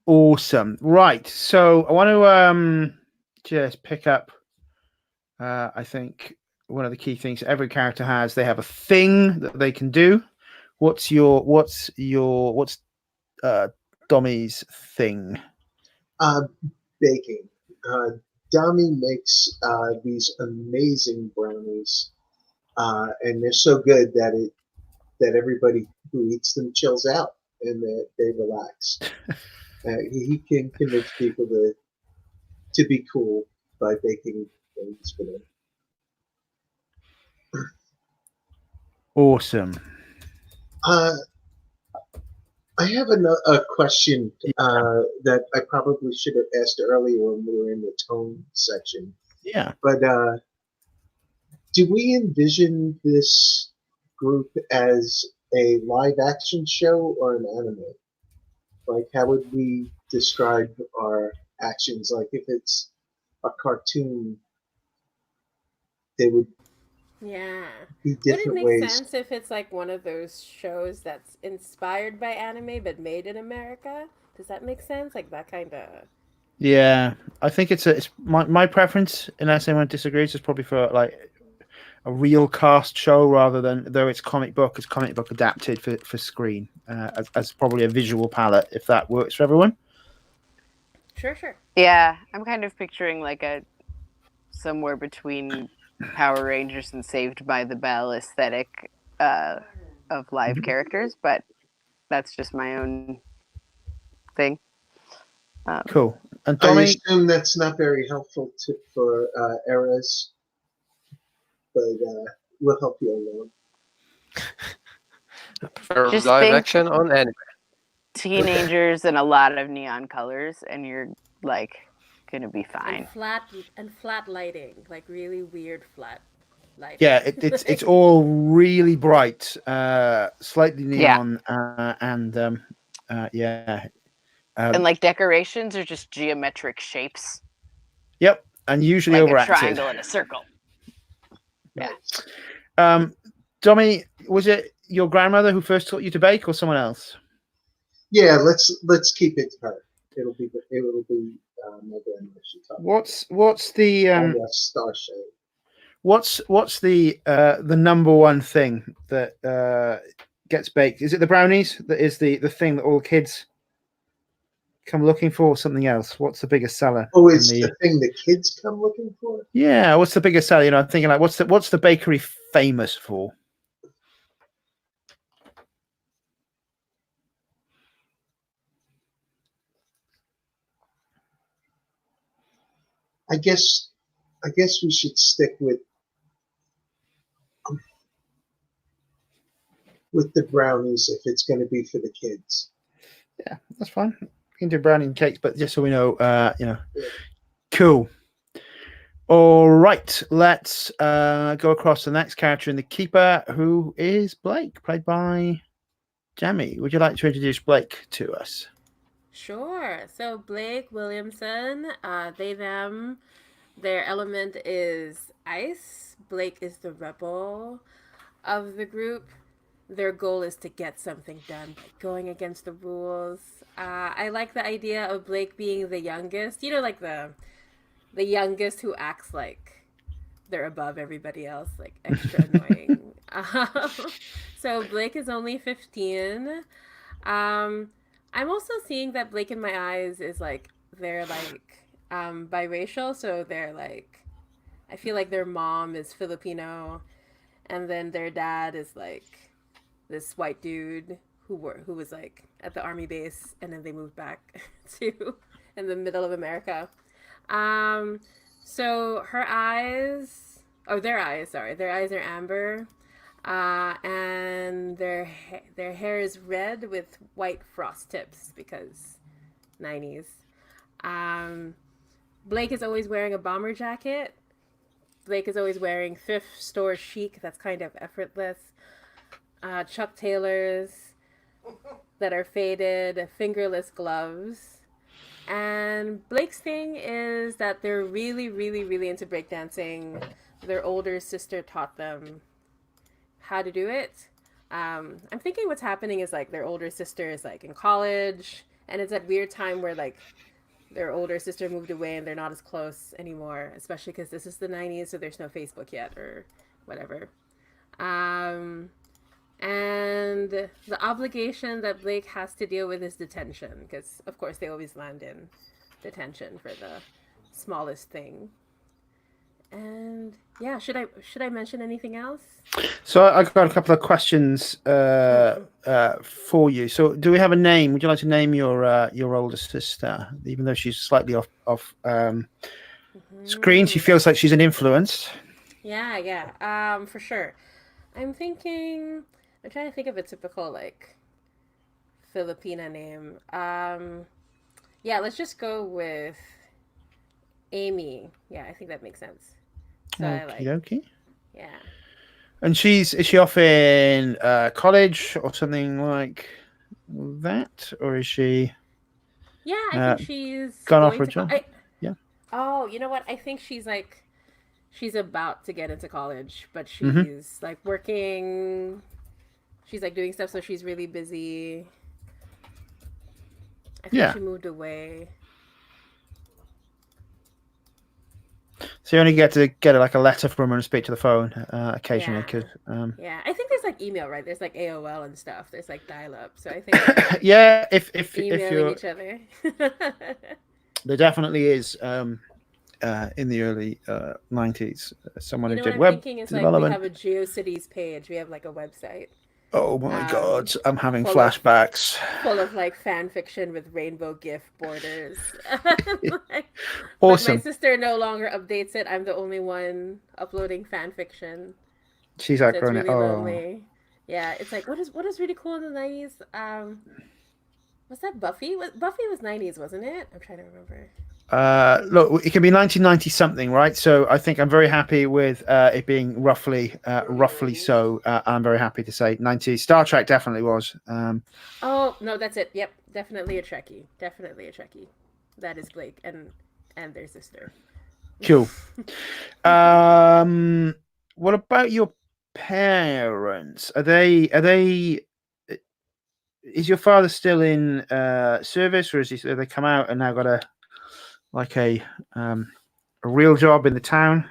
awesome. Right. So I want to just pick up. I think one of the key things every character has, they have a thing that they can do. What's Domi's thing? Baking. Domi makes these amazing brownies, and they're so good that everybody who eats them chills out and they relax. He can convince people to be cool by baking things for them. Awesome. I have a question that I probably should have asked earlier when we were in the tone section. Yeah. But do we envision this group as a live action show or an anime? Like, how would we describe our actions? Like, if it's a cartoon, they would be different Would it ways. make sense if it's like one of those shows that's inspired by anime but made in America? Does that make sense? Like that kind of. Yeah, I think it's my preference, unless anyone disagrees, is probably for like a real cast show rather than, though it's comic book adapted for screen as probably a visual palette, if that works for everyone. Sure. Yeah, I'm kind of picturing like a somewhere between Power Rangers and Saved by the Bell aesthetic, of live characters, but that's just my own thing. Cool. And I Tommy, assume that's not very helpful for eras, but we'll help you along. I prefer Just live think- action on anime. Teenagers and a lot of neon colors, and you're like gonna be fine. And flat lighting, like really weird flat lighting. yeah, it's all really bright, slightly neon, and yeah. And like decorations are just geometric shapes. Yep, and usually like overacted. a triangle and a circle. Yeah. Tommy, was it your grandmother who first taught you to bake, or someone else? Yeah, let's keep it to her. It'll be my grandma. She taught me. What's the Star Shade. what's the number one thing that gets baked? Is it the brownies? That is the thing that all kids come looking for, or something else? What's the biggest seller? Oh, it's the thing the kids come looking for? Yeah, what's the biggest seller? You know, I'm thinking like, what's the bakery famous for? I guess we should stick with the brownies if it's going to be for the kids. Yeah, that's fine. We can do brownie and cakes, but just so we know, cool. All right, let's go across to the next character in the Keeper, who is Blake, played by Jamie. Would you like to introduce Blake to us? Sure. So Blake Williamson, they, them, their element is ice. Blake is the rebel of the group. Their goal is to get something done by going against the rules. I like the idea of Blake being the youngest. You know, like the youngest who acts like they're above everybody else, like extra annoying. So Blake is only 15. I'm also seeing that Blake in my eyes is like, they're like biracial. So they're like, I feel like their mom is Filipino and then their dad is like this white dude who was like at the army base and then they moved back to in the middle of America. So their eyes are amber, and their hair is red with white frost tips because 90s. Blake is always wearing a bomber jacket. Blake is always wearing thrift store chic that's kind of effortless. Chuck Taylors that are faded, fingerless gloves. And Blake's thing is that they're really, really, really into breakdancing. Their older sister taught them how to do it. I'm thinking what's happening is like their older sister is like in college, and it's that weird time where like their older sister moved away and they're not as close anymore, especially because this is the 90s, so there's no Facebook yet or whatever. And the obligation that Blake has to deal with is detention, because of course they always land in detention for the smallest thing. And yeah, should I mention anything else? So I've got a couple of questions for you. So do we have a name? Would you like to name your older sister, even though she's slightly off screen? She feels like she's an influence. Yeah, for sure. I'm trying to think of a typical like Filipina name. Yeah, let's just go with Amy. Yeah, I think that makes sense. So Okie. Yeah. And is she off in college or something like that, or is she? Yeah, I think she's gone going off her to job. Yeah. Oh, you know what? I think she's about to get into college, but she's like working. She's like doing stuff, so she's really busy. I think she moved away. So you only get to get like a letter from her and speak to the phone occasionally, because yeah, I think there's like email, right? There's like AOL and stuff. There's like dial-up, so I think yeah, if emailing you're each other. there definitely is in the early 90s. Someone who What did I'm web thinking is like we development. have a GeoCities page. We have like a website. Oh my God, I'm having full of- flashbacks. Full of like fan fiction with rainbow GIF borders. Like, but my Awesome. sister no longer updates it. I'm the only one uploading fan fiction. She's So it's outgrown it. really Oh. lonely. Yeah, it's like what is really cool in the 90s? Was that Buffy? Buffy was 90s, wasn't it? I'm trying to remember. Look, it can be 1990 something, right? So I think I'm very happy with it being roughly so. I'm very happy to say 90s. Star Trek definitely was. Oh no, that's it. Yep, definitely a Trekkie. Definitely a Trekkie. That is Blake and their sister. Cool. What about your parents? Are they? Is your father still in service, or have they come out and now got a real job in the town?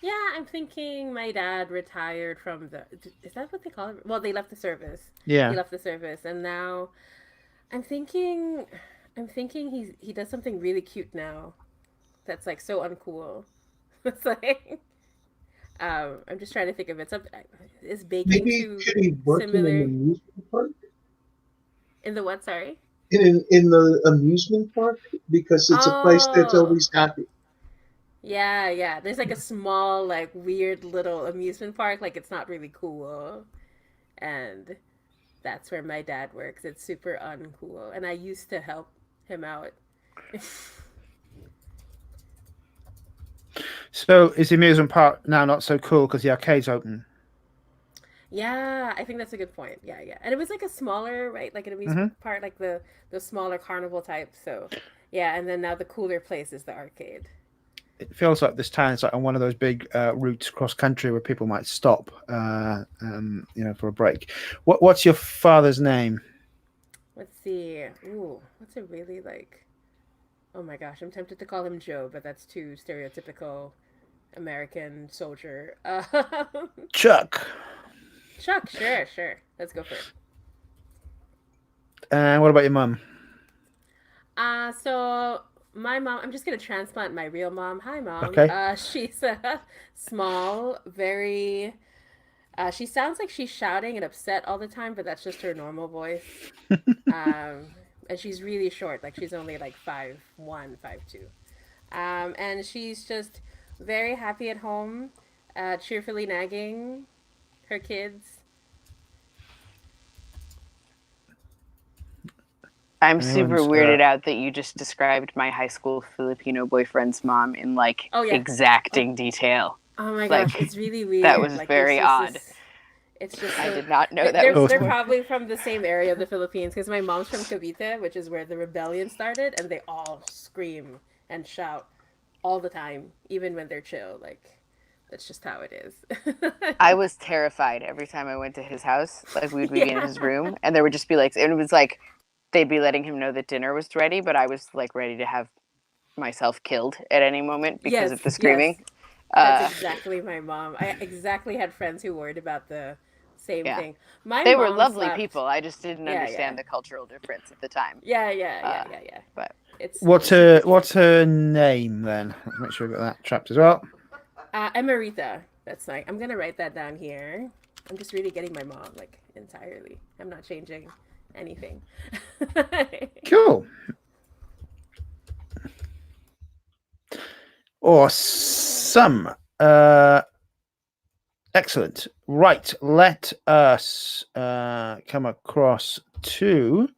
Yeah, I'm tking my dad retired from the. Is that what they call it? Well, they left the service. Yeah. He left the service, and now I'm thinking he does something really cute now. That's like so uncool. It's like I'm just trying to think of it. Something is baking Maybe too could he work similar. in an amusement park? In the what? Sorry. In the amusement park, because it's a place that's always happy. Yeah. There's like a small, like weird little amusement park. Like it's not really cool, and that's where my dad works. It's super uncool, and I used to help him out. So is the amusement park now not so cool because the arcade's open? Yeah, I think that's a good point. Yeah. And it was like a smaller, right? Like an amusement park, like the smaller carnival type. So, yeah, and then now the cooler place is the arcade. It feels like this town is like on one of those big routes cross country where people might stop, for a break. What's your father's name? Let's see. Ooh, what's it really like? Oh my gosh, I'm tempted to call him Joe, but that's too stereotypical American soldier. Chuck. Chuck, sure. Let's go for it. And what about your mum? So my mom, I'm just gonna transplant my real mom. Hi, mom. Okay. She's small, very. She sounds like she's shouting and upset all the time, but that's just her normal voice. And she's really short, like she's only like 5'1", 5'2". And she's just very happy at home, cheerfully nagging her kids. I'm super weirded out that you just described my high school Filipino boyfriend's mom in like exacting detail. Oh my gosh, it's really weird. That was like, very odd. It's just I did not know that. They're probably from the same area of the Philippines because my mom's from Cavite, which is where the rebellion started, and they all scream and shout all the time, even when they're chill. Like that's just how it is. I was terrified every time I went to his house. Like we'd be in his room, and there would just be like, and it was like they'd be letting him know that dinner was ready, but I was like ready to have myself killed at any moment because of the screaming. Yes. That's exactly my mom. I exactly had friends who worried about the same thing. They were lovely people. I just didn't understand the cultural difference at the time. Yeah. But what's her name then? Let's make sure we got that trapped as well. Emerita. That's like I'm gonna write that down here. I'm just really getting my mom like entirely. I'm not changing anything. Cool. Awesome. Excellent. Right. Let us come across to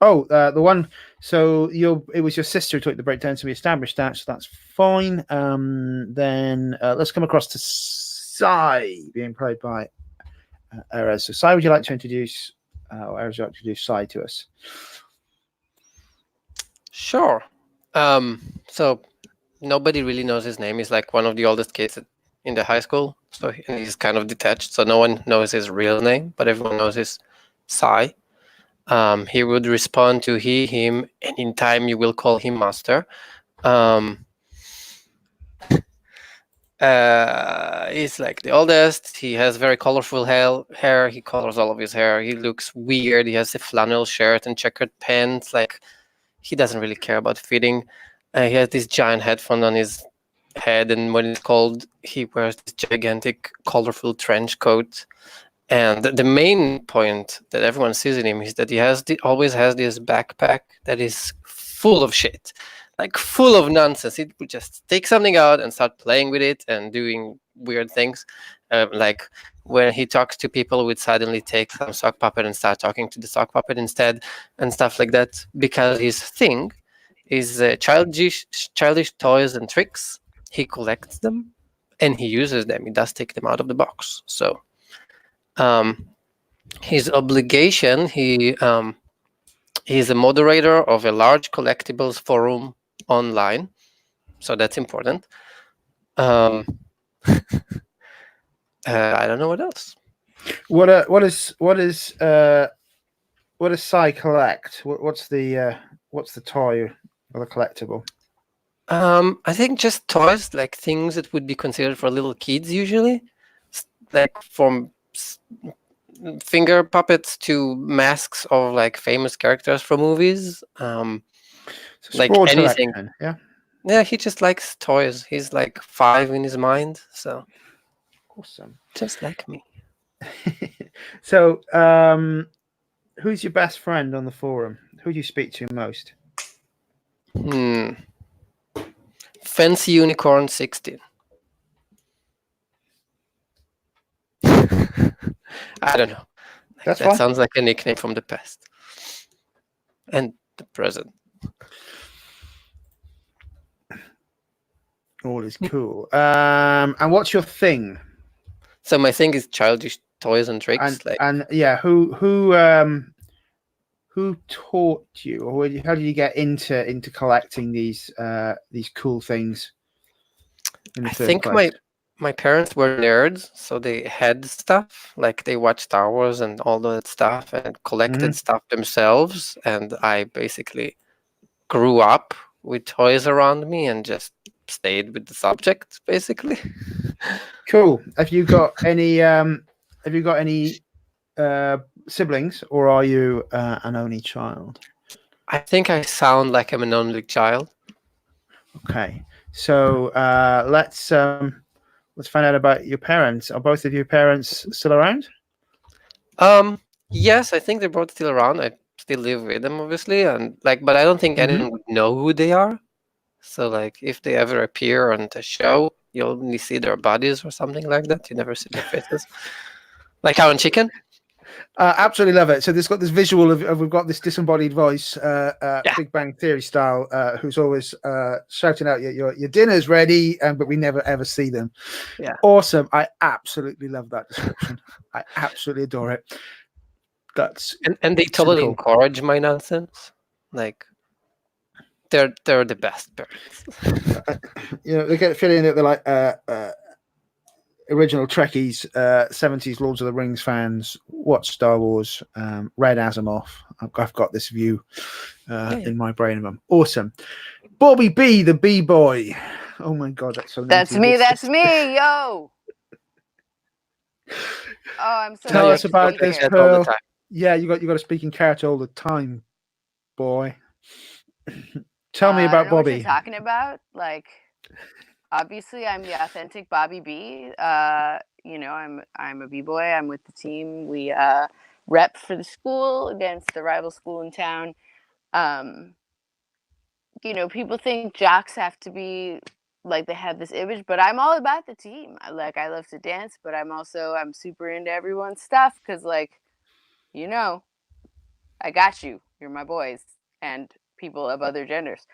the one. So it was your sister who took the breakdown, so we established that, so that's fine. Then let's come across to Sai being played by Erez. So Sai, would you like to introduce or Erez, would you like to introduce Sai to us? Sure. So nobody really knows his name. He's like one of the oldest kids in the high school, so he's kind of detached. So no one knows his real name, but everyone knows his Sai. He would respond to he, him, and in time you will call him master. He's like the oldest. He has very colorful hair. He colors all of his hair. He looks weird. He has a flannel shirt and checkered pants. Like he doesn't really care about fitting. He has this giant headphone on his head, and when it's cold, he wears this gigantic, colorful trench coat. And the main point that everyone sees in him is that he always has this backpack that is full of shit, like full of nonsense. He would just take something out and start playing with it and doing weird things. Like when he talks to people, would suddenly take some sock puppet and start talking to the sock puppet instead, and stuff like that. Because his thing is childish toys and tricks. He collects them and he uses them. He does take them out of the box. So his obligation, he's a moderator of a large collectibles forum online, so that's important. I don't know what else. What does Sai collect? What's the toy or the collectible? I think just toys, like things that would be considered for little kids usually, like from finger puppets to masks of like famous characters from movies. Like anything. Yeah, he just likes toys. He's like 5 in his mind, so awesome. Just like me. So, who's your best friend on the forum? Who do you speak to most? Fancy Unicorn 16. I don't know. That sounds like a nickname from the past and the present. All is cool. And what's your thing? So my thing is childish toys and tricks. And yeah, who taught you, or how did you get into collecting these cool things? I think my parents were nerds, so they had stuff, like they watched Star Wars and all that stuff and collected stuff themselves, and I basically grew up with toys around me and just stayed with the subject, basically. Cool. Have you got any siblings, or are you an only child? I think I sound like I'm an only child. Okay, so let's find out about your parents. Are both of your parents still around? Yes, I think they're both still around. I still live with them, obviously, and but I don't think anyone would know who they are. So if they ever appear on the show, you'll only see their bodies or something like that. You never see their faces. Like Cow and Chicken. Absolutely love it. So there's got this visual of we've got this disembodied voice, Big Bang Theory style, who's always shouting out your dinner's ready, but we never ever see them. Yeah, awesome. I absolutely love that description. I absolutely adore it. That's and they totally encourage my nonsense. They're the best parents. They get feeling that they're like original Trekkies, 70s Lords of the Rings fans, watch Star Wars, read Asimov. I've got this view in my brain of them. Awesome. Bobby B, the B-boy. Oh my God, that's so nice. That's me, yo. Oh, I'm so Tell us about this, Pearl. Yeah, you got to speak in character all the time, boy. Tell me about Bobby. What you're talking about? Obviously, I'm the authentic Bobby B. I'm a B-boy. I'm with the team. We rep for the school against the rival school in town. People think jocks have to be they have this image, but I'm all about the team. I love to dance, but I'm super into everyone's stuff because I got you. You're my boys and people of other genders.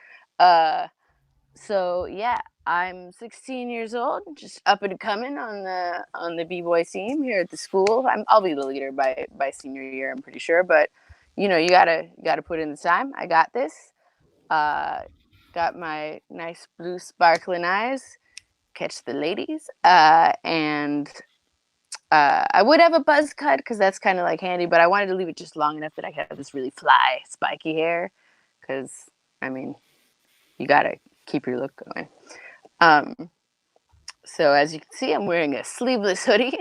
So yeah, I'm 16 years old, just up and coming on the B-boy team here at the school. I'll be the leader by senior year, I'm pretty sure. But you gotta put in the time. I got this. Got my nice blue sparkling eyes, catch the ladies, and I would have a buzz cut because that's kind of handy. But I wanted to leave it just long enough that I could have this really fly, spiky hair. Because you gotta keep your look going. So as you can see, I'm wearing a sleeveless hoodie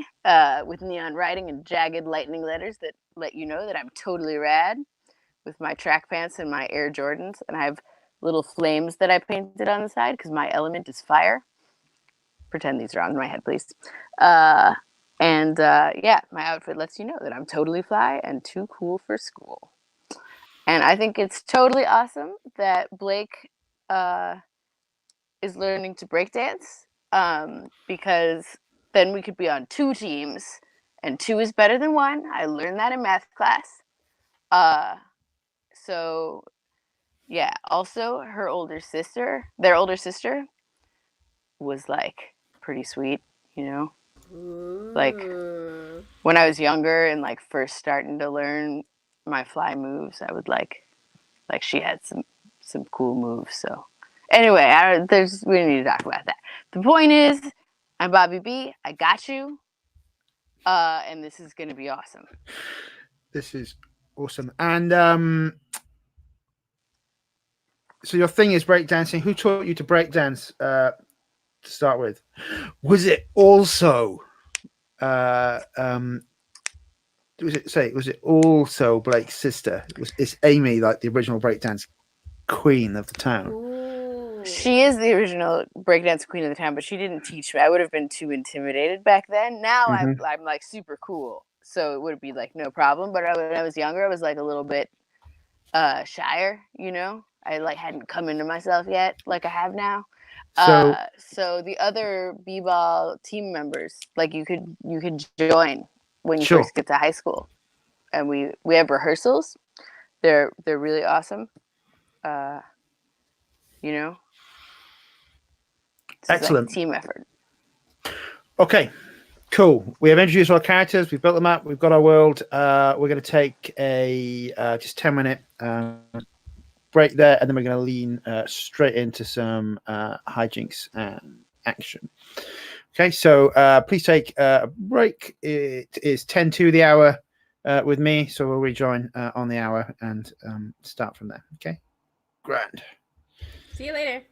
with neon writing and jagged lightning letters that let you know that I'm totally rad, with my track pants and my Air Jordans, and I have little flames that I painted on the side because my element is fire. Pretend these are on my head, please. Yeah, my outfit lets you know that I'm totally fly and too cool for school. And I think it's totally awesome that Blake is learning to breakdance because then we could be on 2 teams, and 2 is better than 1. I learned that in math class. So, yeah. Also, their older sister was like pretty sweet, you know? Like when I was younger and like first starting to learn my fly moves, I would like she had some cool moves. So anyway, we don't need to talk about that. The point is, I'm Bobby B. I got you. And this is gonna be awesome. This is awesome. And so your thing is breakdancing. Who taught you to breakdance to start with? Was it also was it also Blake's sister? Is Amy like the original breakdance queen of the town? Ooh. She is the original breakdance queen of the town, but she didn't teach me. I would have been too intimidated back then. Now I'm like super cool, so it would be like no problem. But when I was younger, I was like a little bit shyer, you know. I like hadn't come into myself yet like I have now. So the other b-ball team members, like you could join when you first get to high school, and we have rehearsals. They're really awesome. You know, excellent, like team effort. Okay, cool. We have introduced our characters. We've built them up. We've got our world. We're going to take a just 10-minute break there, and then we're going to lean straight into some hijinks and action. Okay, so please take a break. It is 10 to the hour with me, so we'll rejoin on the hour and start from there. Okay, grand. See you later.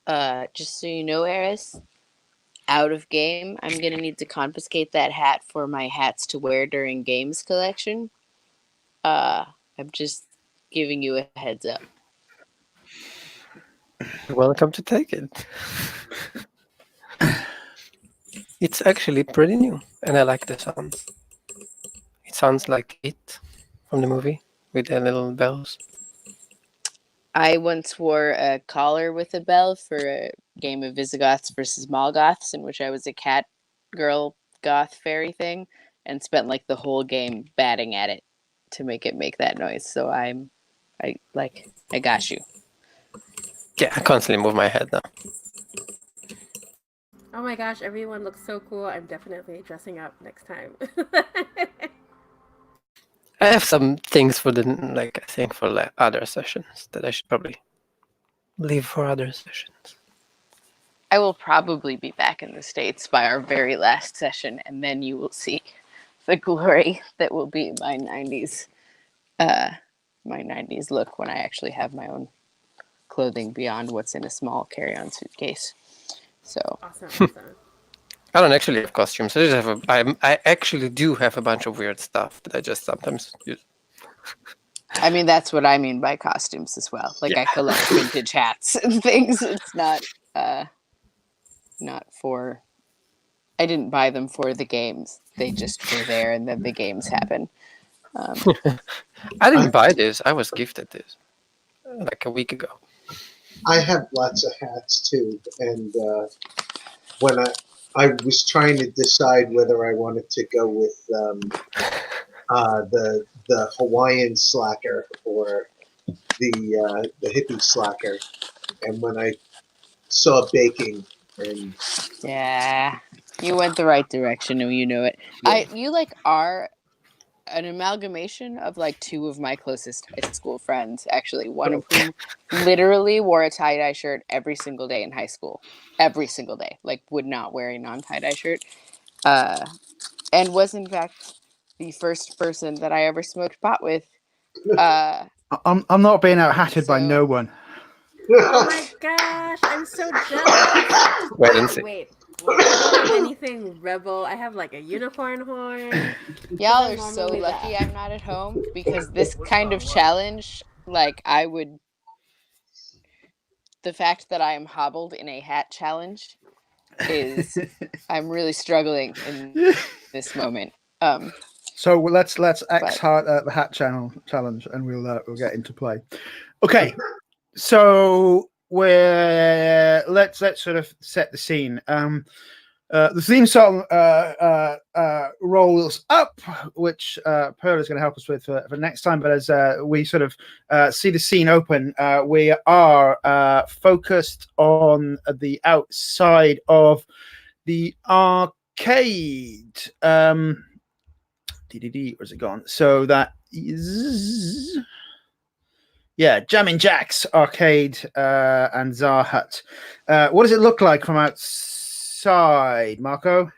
Just so you know, Eris, out of game, I'm gonna need to confiscate that hat for my hats to wear during games collection. I'm just giving you a heads up. You're welcome to take it. It's actually pretty new, and I like the sounds. It sounds like It from the movie with the little bells. I once wore a collar with a bell for a game of Visigoths versus Molgoths, in which I was a cat girl goth fairy thing, and spent like the whole game batting at it to make it make that noise. So I got you. Yeah, I constantly move my head now. Oh my gosh, everyone looks so cool. I'm definitely dressing up next time. I have some things for other sessions that I should probably leave for other sessions. I will probably be back in the States by our very last session, and then you will see the glory that will be my 90s look when I actually have my own clothing beyond what's in a small carry-on suitcase. So Awesome. I don't actually have costumes. I actually do have a bunch of weird stuff that I just sometimes use. I mean, that's what I mean by costumes as well. Like, yeah. I collect vintage hats and things. It's not for. I didn't buy them for the games. They just were there, and then the games happen. I didn't buy this. I was gifted this like a week ago. I have lots of hats too, and when I was trying to decide whether I wanted to go with the Hawaiian slacker or the hippie slacker, and when I saw baking, and yeah, you went the right direction, and you know it. Yeah. You are an amalgamation of like two of my closest high school friends, actually. One of whom literally wore a tie-dye shirt every single day in high school. Every single day. Like, would not wear a non-tie-dye shirt. And was, in fact, the first person that I ever smoked pot with. I'm not being out-hatted by no one. Oh my gosh, I'm so jealous. Wait and see. Wait. I don't have anything rebel. I have like a unicorn horn. Y'all are so lucky I'm not at home, because this kind of challenge, like, the fact that I am hobbled in a hat challenge is, I'm really struggling in this moment. So let's X the hat challenge, and we'll get into play. Okay, so let's sort of set the scene. The theme song rolls up, which Pearl is going to help us with for next time. But as we sort of see the scene open, we are focused on the outside of the arcade. Where's it gone? So that is... Yeah, Jammin' Jack's arcade and Zar Hut. What does it look like from outside, Marco?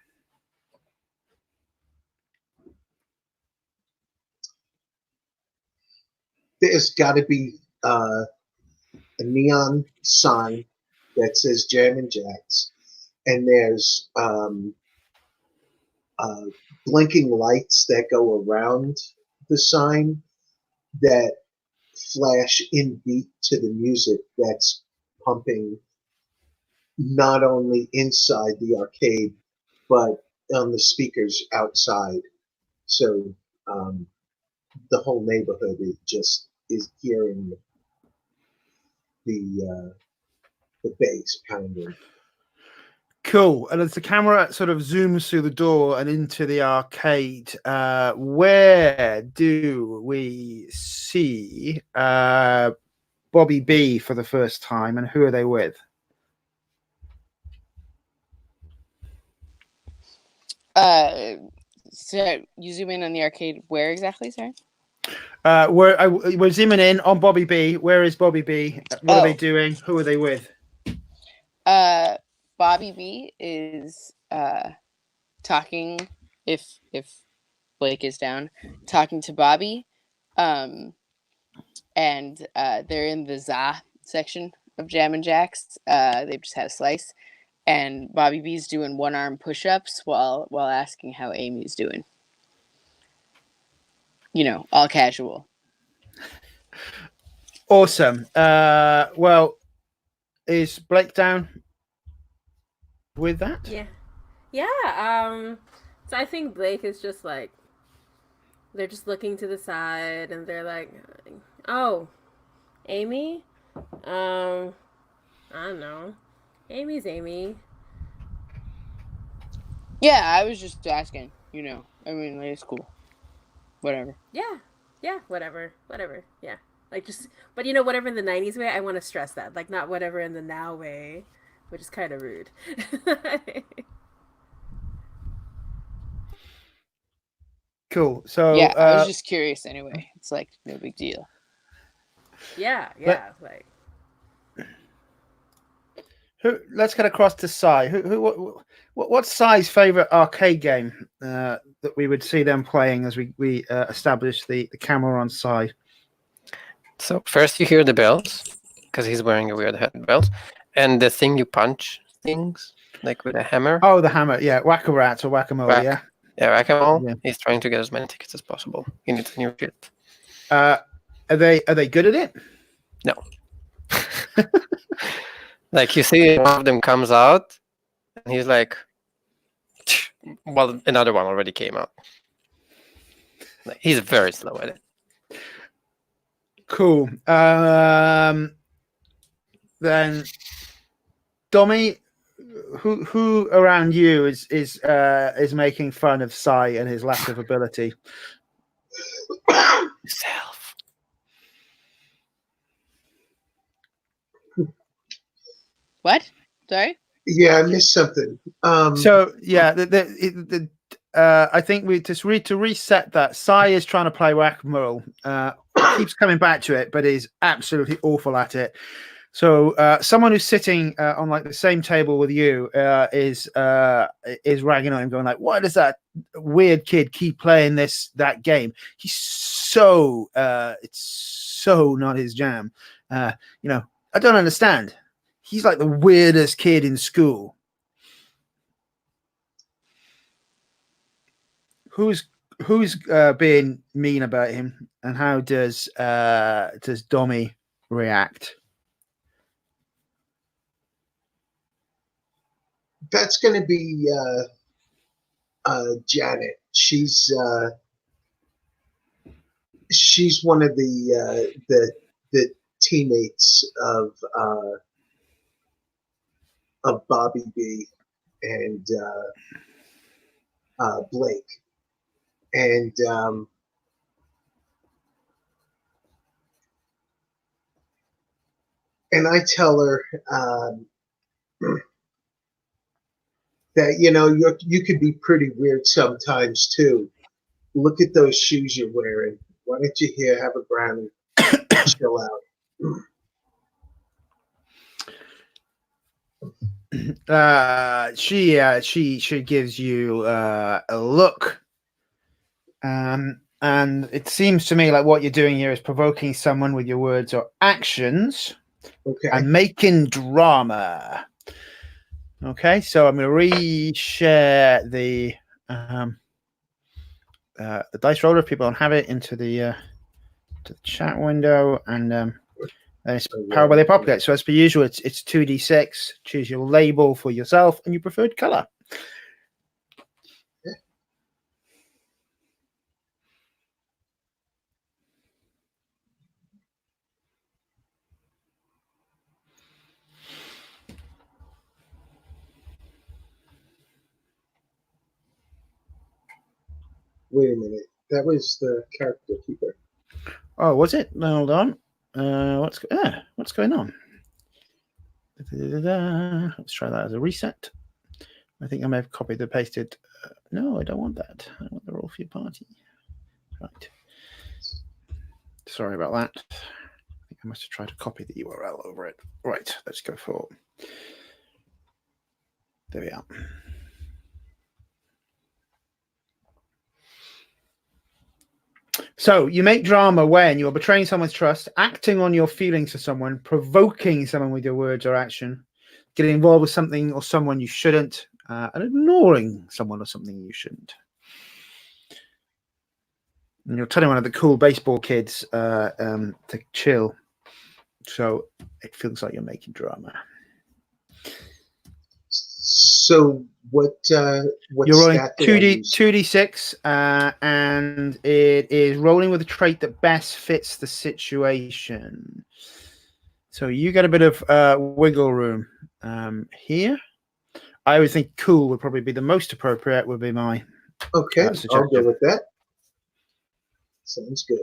There's got to be a neon sign that says Jammin' Jack's, and there's blinking lights that go around the sign that flash in beat to the music that's pumping not only inside the arcade but on the speakers outside. So the whole neighborhood is hearing the bass pounding. Cool. And as the camera sort of zooms through the door and into the arcade, where do we see Bobby B for the first time, and who are they with? So you zoom in on the arcade. Where exactly, sorry? We're zooming in on Bobby B. Where is Bobby B? What are they doing? Who are they with? Bobby B is talking, if Blake is down, talking to Bobby, and they're in the Za section of Jam and Jacks. They've just had a slice, and Bobby B's doing one-arm push-ups while asking how Amy's doing. You know, all casual. Awesome. Well, is Blake down with that? Yeah. So I think Blake is just like, they're just looking to the side and they're like, oh, Amy? I don't know. Amy's Amy. Yeah, I was just asking, you know. I mean, like, it's cool. Whatever. Yeah, whatever. Yeah. Like, just, but you know, whatever in the 90s way, I want to stress that. Like, not whatever in the now way, which is kind of rude. Cool. So yeah, I was just curious anyway. It's like no big deal. Yeah. Like, let's get across to Sai. What's Sai's favorite arcade game that we would see them playing as we establish the camera on Sai? So first you hear the bells, because he's wearing a weird head belt, and the thing you punch things, like with a hammer. Oh, the hammer, yeah. Whack-a-rat or whack-a-mole, yeah? Yeah, whack-a-mole. Yeah. He's trying to get as many tickets as possible. He needs a new shit. Are they good at it? No. Like, you see one of them comes out, and he's like, well, another one already came out. Like, he's very slow at it. Cool. Then, Dommy, who around you is making fun of Sai and his lack of ability? Self. What? Sorry? Yeah, I missed something. So yeah, I think we just to reset that. Sai is trying to play whack-a-mole. Keeps coming back to it, but is absolutely awful at it. So someone who's sitting on like the same table with you is ragging on him, going like, "Why does that weird kid keep playing that game? He's so it's so not his jam. You know, I don't understand. He's like the weirdest kid in school." Who's being mean about him, and how does Dommy react? That's going to be Janet. She's one of the teammates of Bobby B and Blake, and I tell her that, you know, you could be pretty weird sometimes too. Look at those shoes you're wearing. Why don't you here have a brownie, chill out? She gives you a look, and it seems to me like what you're doing here is provoking someone with your words or actions, okay, and making drama. Okay, so I'm going to reshare the dice roller if people don't have it into the chat window, and it's powered by the apocalypse. So as per usual, it's 2d6. Choose your label for yourself and your preferred color. Wait a minute. That was the character keeper. Oh, was it? Hold on. What's going on? Let's try that as a reset. I think I may have copied and pasted. No, I don't want that. I want the roll for your party. Right. Sorry about that. I think I must have tried to copy the URL over it. Right. Let's go for. There we are. So you make drama when you're betraying someone's trust, acting on your feelings for someone, provoking someone with your words or action, getting involved with something or someone you shouldn't, and ignoring someone or something you shouldn't. And you're telling one of the cool baseball kids to chill. So it feels like you're making drama. So what You're rolling stat do I use? 2d6, and it is rolling with a trait that best fits the situation. So you get a bit of wiggle room here. I would think cool would probably be the most appropriate, would be my Okay, suggestion. I'll go with that. Sounds good.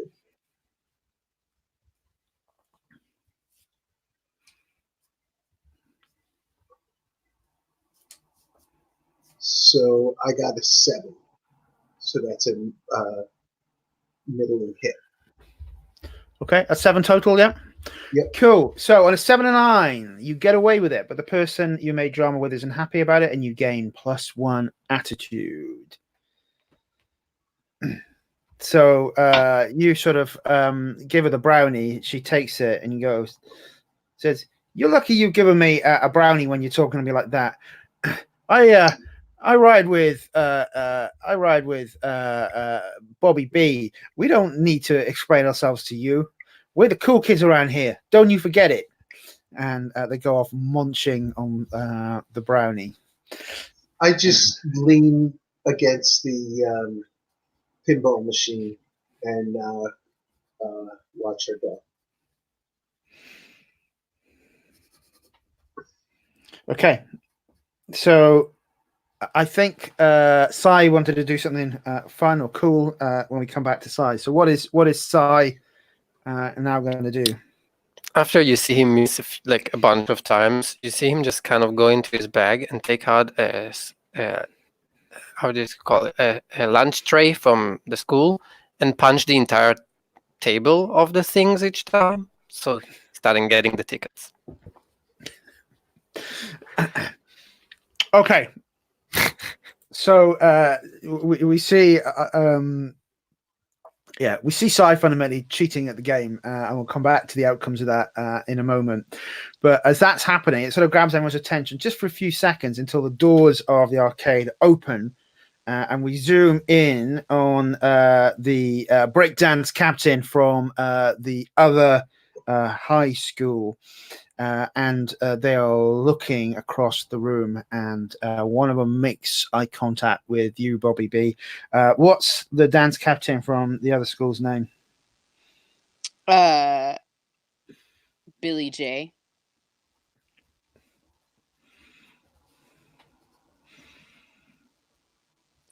So I got a 7. So that's a middling hit. Okay, a 7 total, yeah? Yep. Cool. So on a 7 and 9, you get away with it, but the person you made drama with isn't happy about it, and you gain +1 attitude. So you sort of give her the brownie. She takes it and says, "You're lucky you've given me a brownie when you're talking to me like that. I ride with Bobby B. We don't need to explain ourselves to you. We're the cool kids around here. Don't you forget it." And they go off munching on the brownie. I just lean against the pinball machine and watch her go. Okay, so I think Sai wanted to do something fun or cool when we come back to Sai. So what is Sai now going to do? After you see him miss like a bunch of times, you see him just kind of go into his bag and take out how do you call it, a lunch tray from the school and punch the entire table of the things each time. So starting getting the tickets. Okay. So we see we see Sai fundamentally cheating at the game, and we'll come back to the outcomes of that in a moment. But as that's happening, it sort of grabs everyone's attention just for a few seconds until the doors of the arcade open, and we zoom in on the breakdance captain from the other high school. And they are looking across the room, and one of them makes eye contact with you, Bobby B. What's the dance captain from the other school's name? Billy J.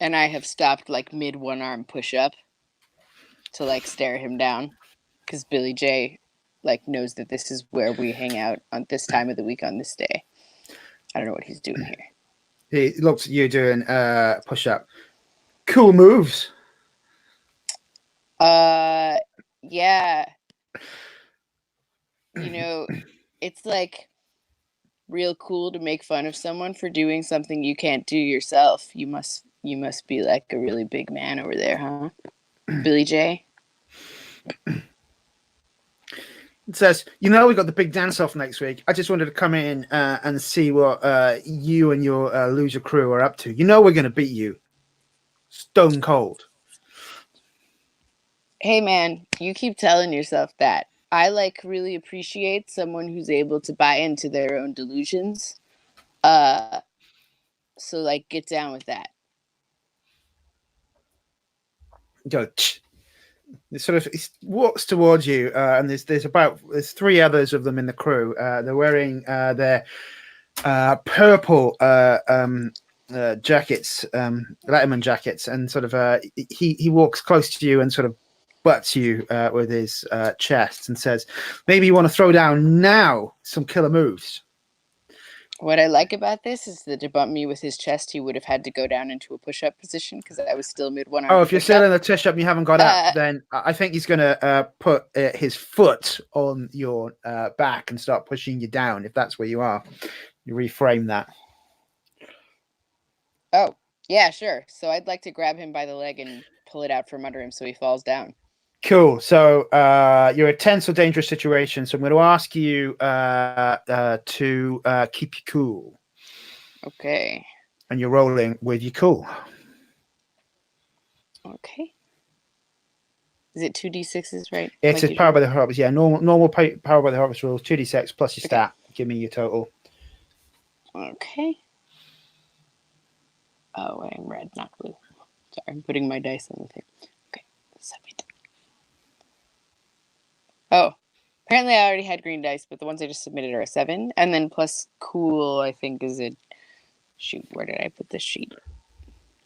And I have stopped like mid one arm push up to like stare him down, because Billy J like knows that this is where we hang out on this time of the week on this day. I don't know what he's doing here. He looks at you doing push up. Cool moves. Yeah. You know, it's like real cool to make fun of someone for doing something you can't do yourself. You must be like a really big man over there, huh? Billy J. It says, we got the big dance off next week. I just wanted to come in and see what you and your loser crew are up to. We're going to beat you. Stone cold. Hey, man, you keep telling yourself that. I like really appreciate someone who's able to buy into their own delusions. So like get down with that. Go. It sort of walks towards you, and there's 3 others of them in the crew. They're wearing their purple jackets, Letterman jackets, and sort of he walks close to you and sort of butts you with his chest and says, "Maybe you want to throw down now some killer moves." What I like about this is that to bump me with his chest, he would have had to go down into a push-up position because I was still mid one arm. Oh, if you're still in the push-up and you haven't got up, then I think he's going to put his foot on your back and start pushing you down. If that's where you are, you reframe that. Oh, yeah, sure. So I'd like to grab him by the leg and pull it out from under him so he falls down. Cool. So you're a tense or dangerous situation. So I'm going to ask you to keep you cool. Okay. And you're rolling with your cool. Okay. Is it 2d6s, right? It's Like Power by the Hobbits. Yeah, normal Power by the Hobbits rules. 2d6 plus your stat. Give me your total. Okay. Oh, I'm red, not blue. Sorry, I'm putting my dice on the thing. Okay, submit. Oh, apparently I already had green dice, but the ones I just submitted are a 7. And then plus cool, I think, is a... Shoot, where did I put this sheet?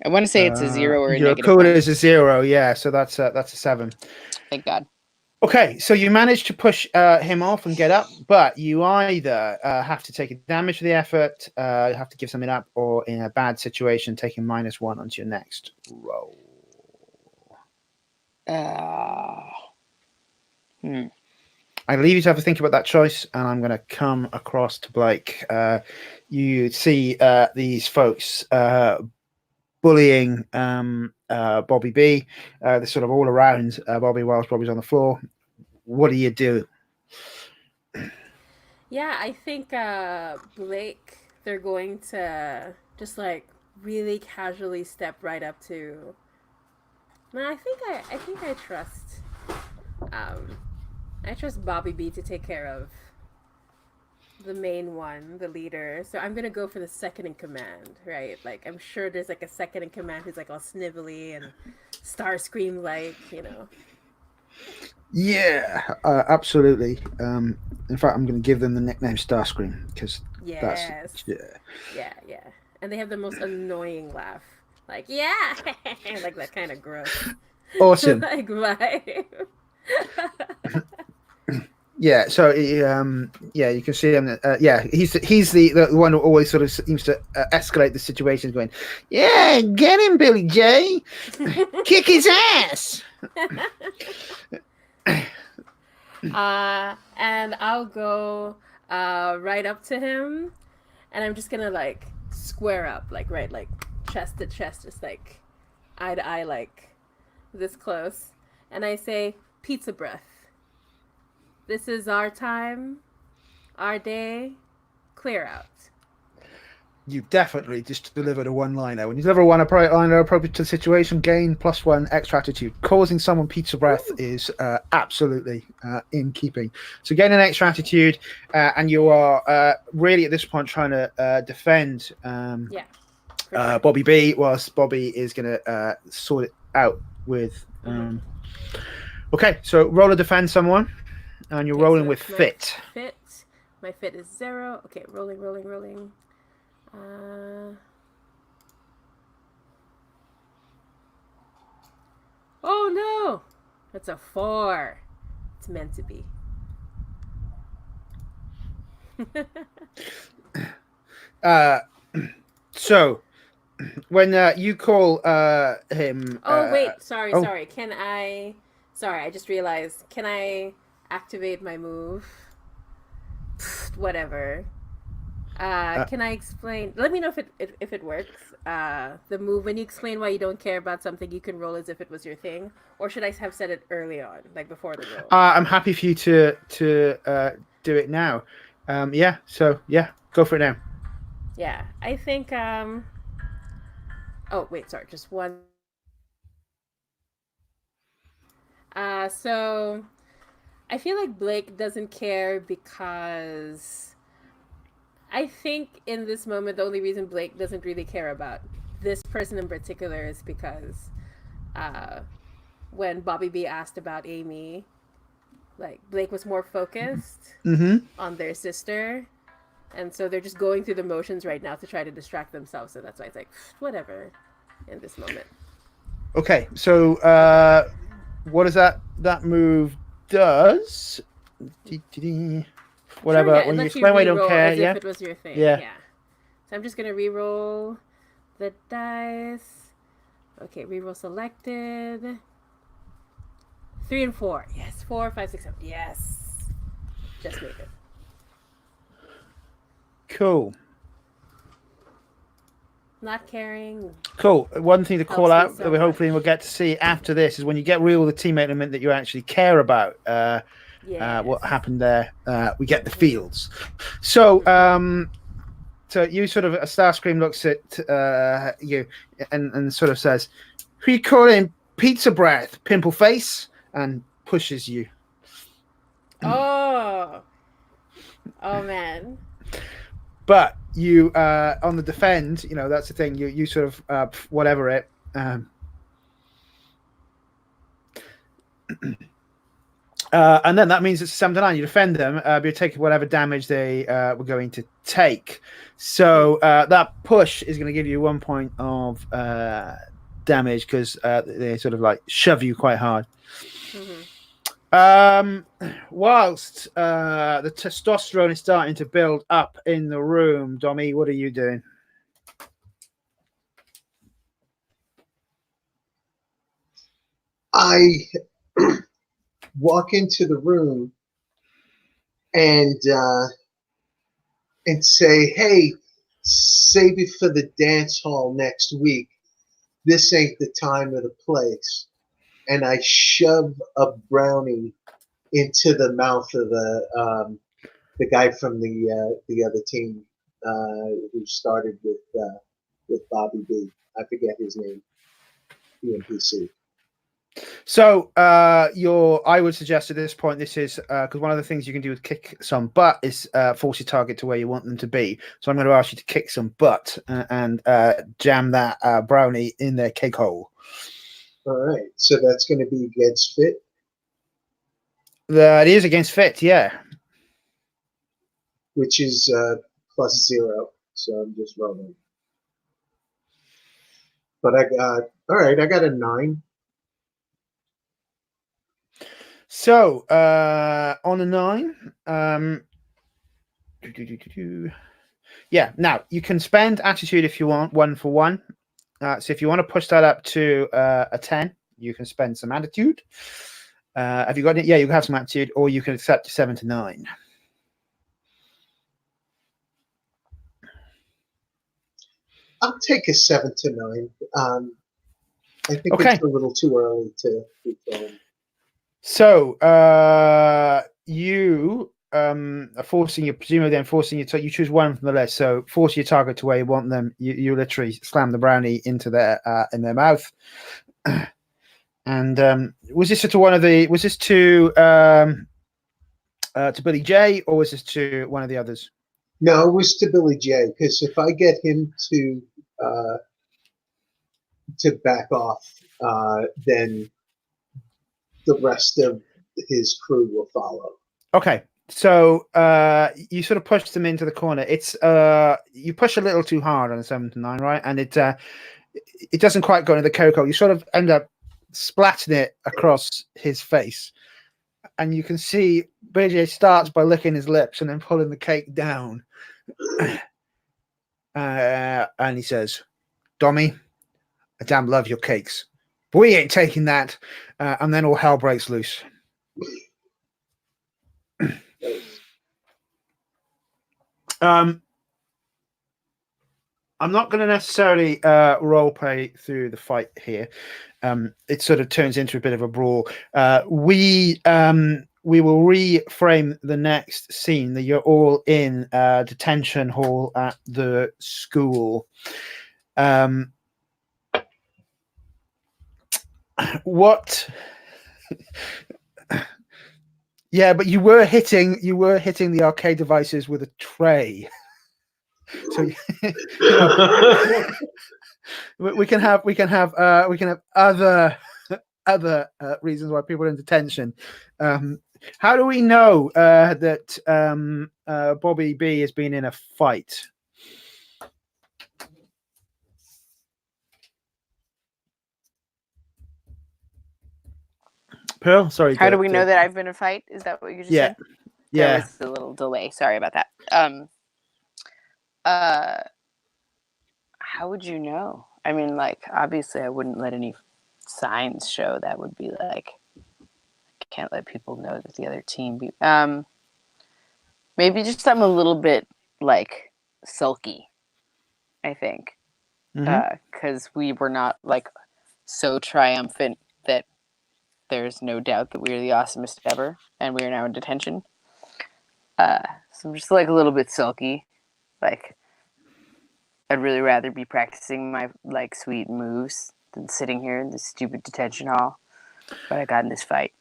I want to say it's a 0 or a your negative cool 1. is a 0, yeah. So that's a 7. Thank God. Okay, so you manage to push him off and get up, but you either have to take a damage for the effort, have to give something up, or in a bad situation, taking -1 onto your next roll. I leave you to have a think about that choice, and I'm going to come across to Blake. You see these folks bullying Bobby B. They're sort of all around Bobby whilst Bobby's on the floor. What do you do? Yeah, I think Blake, they're going to just like really casually step right up to. No, I think I trust. I trust Bobby B to take care of the main one, the leader. So I'm gonna go for the second in command, right? Like I'm sure there's like a second in command who's like all snivelly and Starscream like, you know. Yeah, absolutely. In fact, I'm going to give them the nickname Starscream because yes, yeah. And they have the most annoying laugh, like yeah, like that kind of gross. Awesome. Like vibe. Yeah, so yeah, you can see him. Yeah, he's the one who always sort of seems to escalate the situation, going, "Yeah, get him, Billy J, kick his ass." And I'll go right up to him, and I'm just gonna like square up, like right, like chest to chest, just like eye to eye, like this close, and I say, "Pizza breath. This is our time, our day. Clear out." You definitely just delivered a one-liner. When you deliver a one-liner appropriate to the situation, gain +1 extra attitude. Causing someone pizza breath is absolutely in keeping. So gain an extra attitude, and you are really at this point trying to defend sure. Bobby B, whilst Bobby is going to sort it out with... Okay, so roll to defend someone, and you're rolling with fit. My fit is 0. Okay, rolling. Oh no! That's a 4. It's meant to be. So when you call him... Oh, wait. Sorry. Can I... Sorry, I just realized. Can I activate my move? Whatever. Can I explain? Let me know if it works. The move, when you explain why you don't care about something, you can roll as if it was your thing, or should I have said it early on, like before the roll? I'm happy for you to do it now. Yeah. So yeah, go for it now. Yeah, I think. Oh wait, sorry, just one. So I feel like Blake doesn't care because I think in this moment the only reason Blake doesn't really care about this person in particular is because when Bobby B asked about Amy, like Blake was more focused on their sister, and so they're just going through the motions right now to try to distract themselves. So that's why it's like whatever in this moment. Okay, so what does that move does? Whatever. Sure, yeah, when you explain why you don't care, as yeah. if it was your thing. Yeah. So I'm just gonna re-roll the dice. Okay, re-roll selected. 3 and 4. Yes, 4, 5, 6, 7. Yes, just made it. Cool. not caring. Cool. One thing to call Helps me out so that we hopefully will get to see after this is when you get real the team element that you actually care about. What Yes. happened there? We get the feels. So, so you sort of Starscream looks at you and sort of says, "Who you calling pizza breath, pimple face?" and pushes you. Oh. Oh man. But you on the defend, that's the thing. You sort of whatever it. And then that means it's 7-9. You defend them, but you're taking whatever damage they were going to take. So that push is going to give you 1 point of damage because they sort of like shove you quite hard. Whilst the testosterone is starting to build up in the room, Dommy, what are you doing? I walk into the room and say, "Hey, save it for the dance hall next week. This ain't the time or the place." And I shove a brownie into the mouth of the guy from the other team who started with Bobby B. I forget his name. The NPC. So I would suggest at this point, this is because one of the things you can do with kick some butt is force your target to where you want them to be. So I'm going to ask you to kick some butt and jam that brownie in their cake hole. All right, so that's going to be against fit. It is against fit, yeah. Which is +0, so I'm just rolling. But I got a 9. So on a 9, yeah. Now you can spend attitude if you want 1 for 1. So if you want to push that up to a 10, you can spend some attitude. Have you got it? Yeah, you can have some attitude, or you can accept 7 to 9. I'll take a 7 to 9. I think Okay. it's a little too early to be going. So you are forcing your, presumably then forcing your, you choose one from the list. So force your target to where you want them. You literally slam the brownie into their in their mouth. And was this to one of the? Was this to Billy J, or was this to one of the others? No, it was to Billy J. Because if I get him to back off, then the rest of his crew will follow. Okay, so you sort of push them into the corner. It's you push a little too hard on a 7 to 9, right? And it doesn't quite go into the cocoa. You sort of end up splatting it across his face, and you can see BJ starts by licking his lips and then pulling the cake down. And he says, "Dommy, I damn love your cakes, but we ain't taking that." And then all hell breaks loose. I'm not going to necessarily role play through the fight here. It sort of turns into a bit of a brawl. We will reframe the next scene that you're all in detention hall at the school. What? Yeah, but you were hitting the arcade devices with a tray. So we can have other reasons why people are in detention. How do we know that Bobby B has been in a fight? Pearl, sorry. How do we know that I've been in a fight? Is that what you just said? Yeah. There was a little delay. Sorry about that. How would you know? I mean, like, obviously I wouldn't let any signs show. That would be like, I can't let people know that the other team be. Maybe just I'm a little bit like sulky, I think. because we were not like so triumphant that there's no doubt that we are the awesomest ever, and we are now in detention. So I'm just like a little bit sulky. Like, I'd really rather be practicing my like sweet moves than sitting here in this stupid detention hall. But I got in this fight.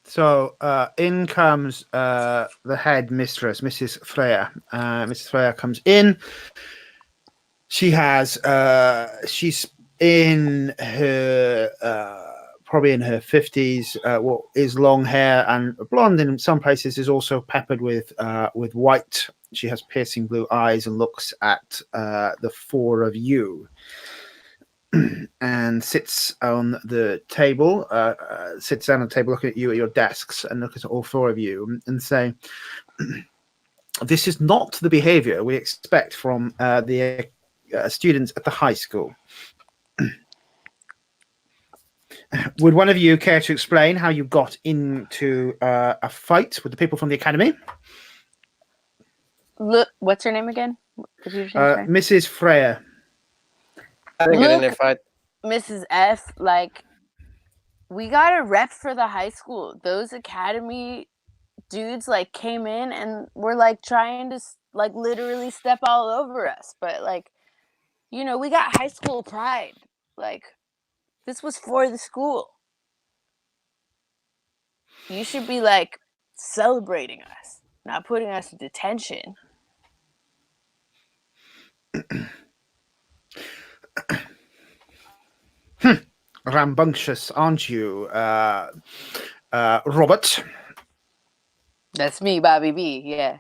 So in comes the head mistress, Mrs. Freya. Mrs. Freya comes in. She has she's in her probably in her 50s. What is long hair and blonde in some places is also peppered with white. She has piercing blue eyes and looks at the four of you. And sits on the table, sits down on the table, looking at you at your desks, and look at all four of you and say, "This is not the behavior we expect from the students at the high school. Would one of you care to explain how you got into a fight with the people from the academy?" Look, what's her name again? Mrs. Freya. I didn't get in a fight. Mrs. F, like, we got a rep for the high school. Those academy dudes like came in and were like trying to like literally step all over us. But like, you know, we got high school pride. Like, this was for the school. You should be like celebrating us, not putting us in detention. Rambunctious, aren't you, Robert? That's me, Bobby B. Yeah.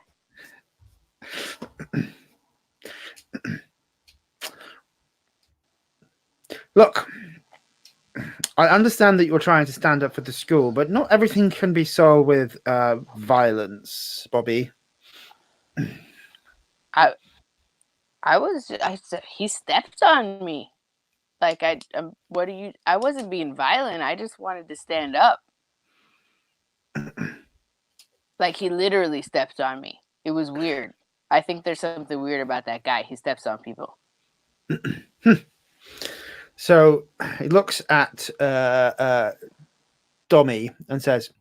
Look, I understand that you're trying to stand up for the school, but not everything can be solved with violence, Bobby. He stepped on me. Like, I wasn't being violent. I just wanted to stand up. Like, he literally stepped on me. It was weird. I think there's something weird about that guy. He steps on people. So he looks at Dommy and says,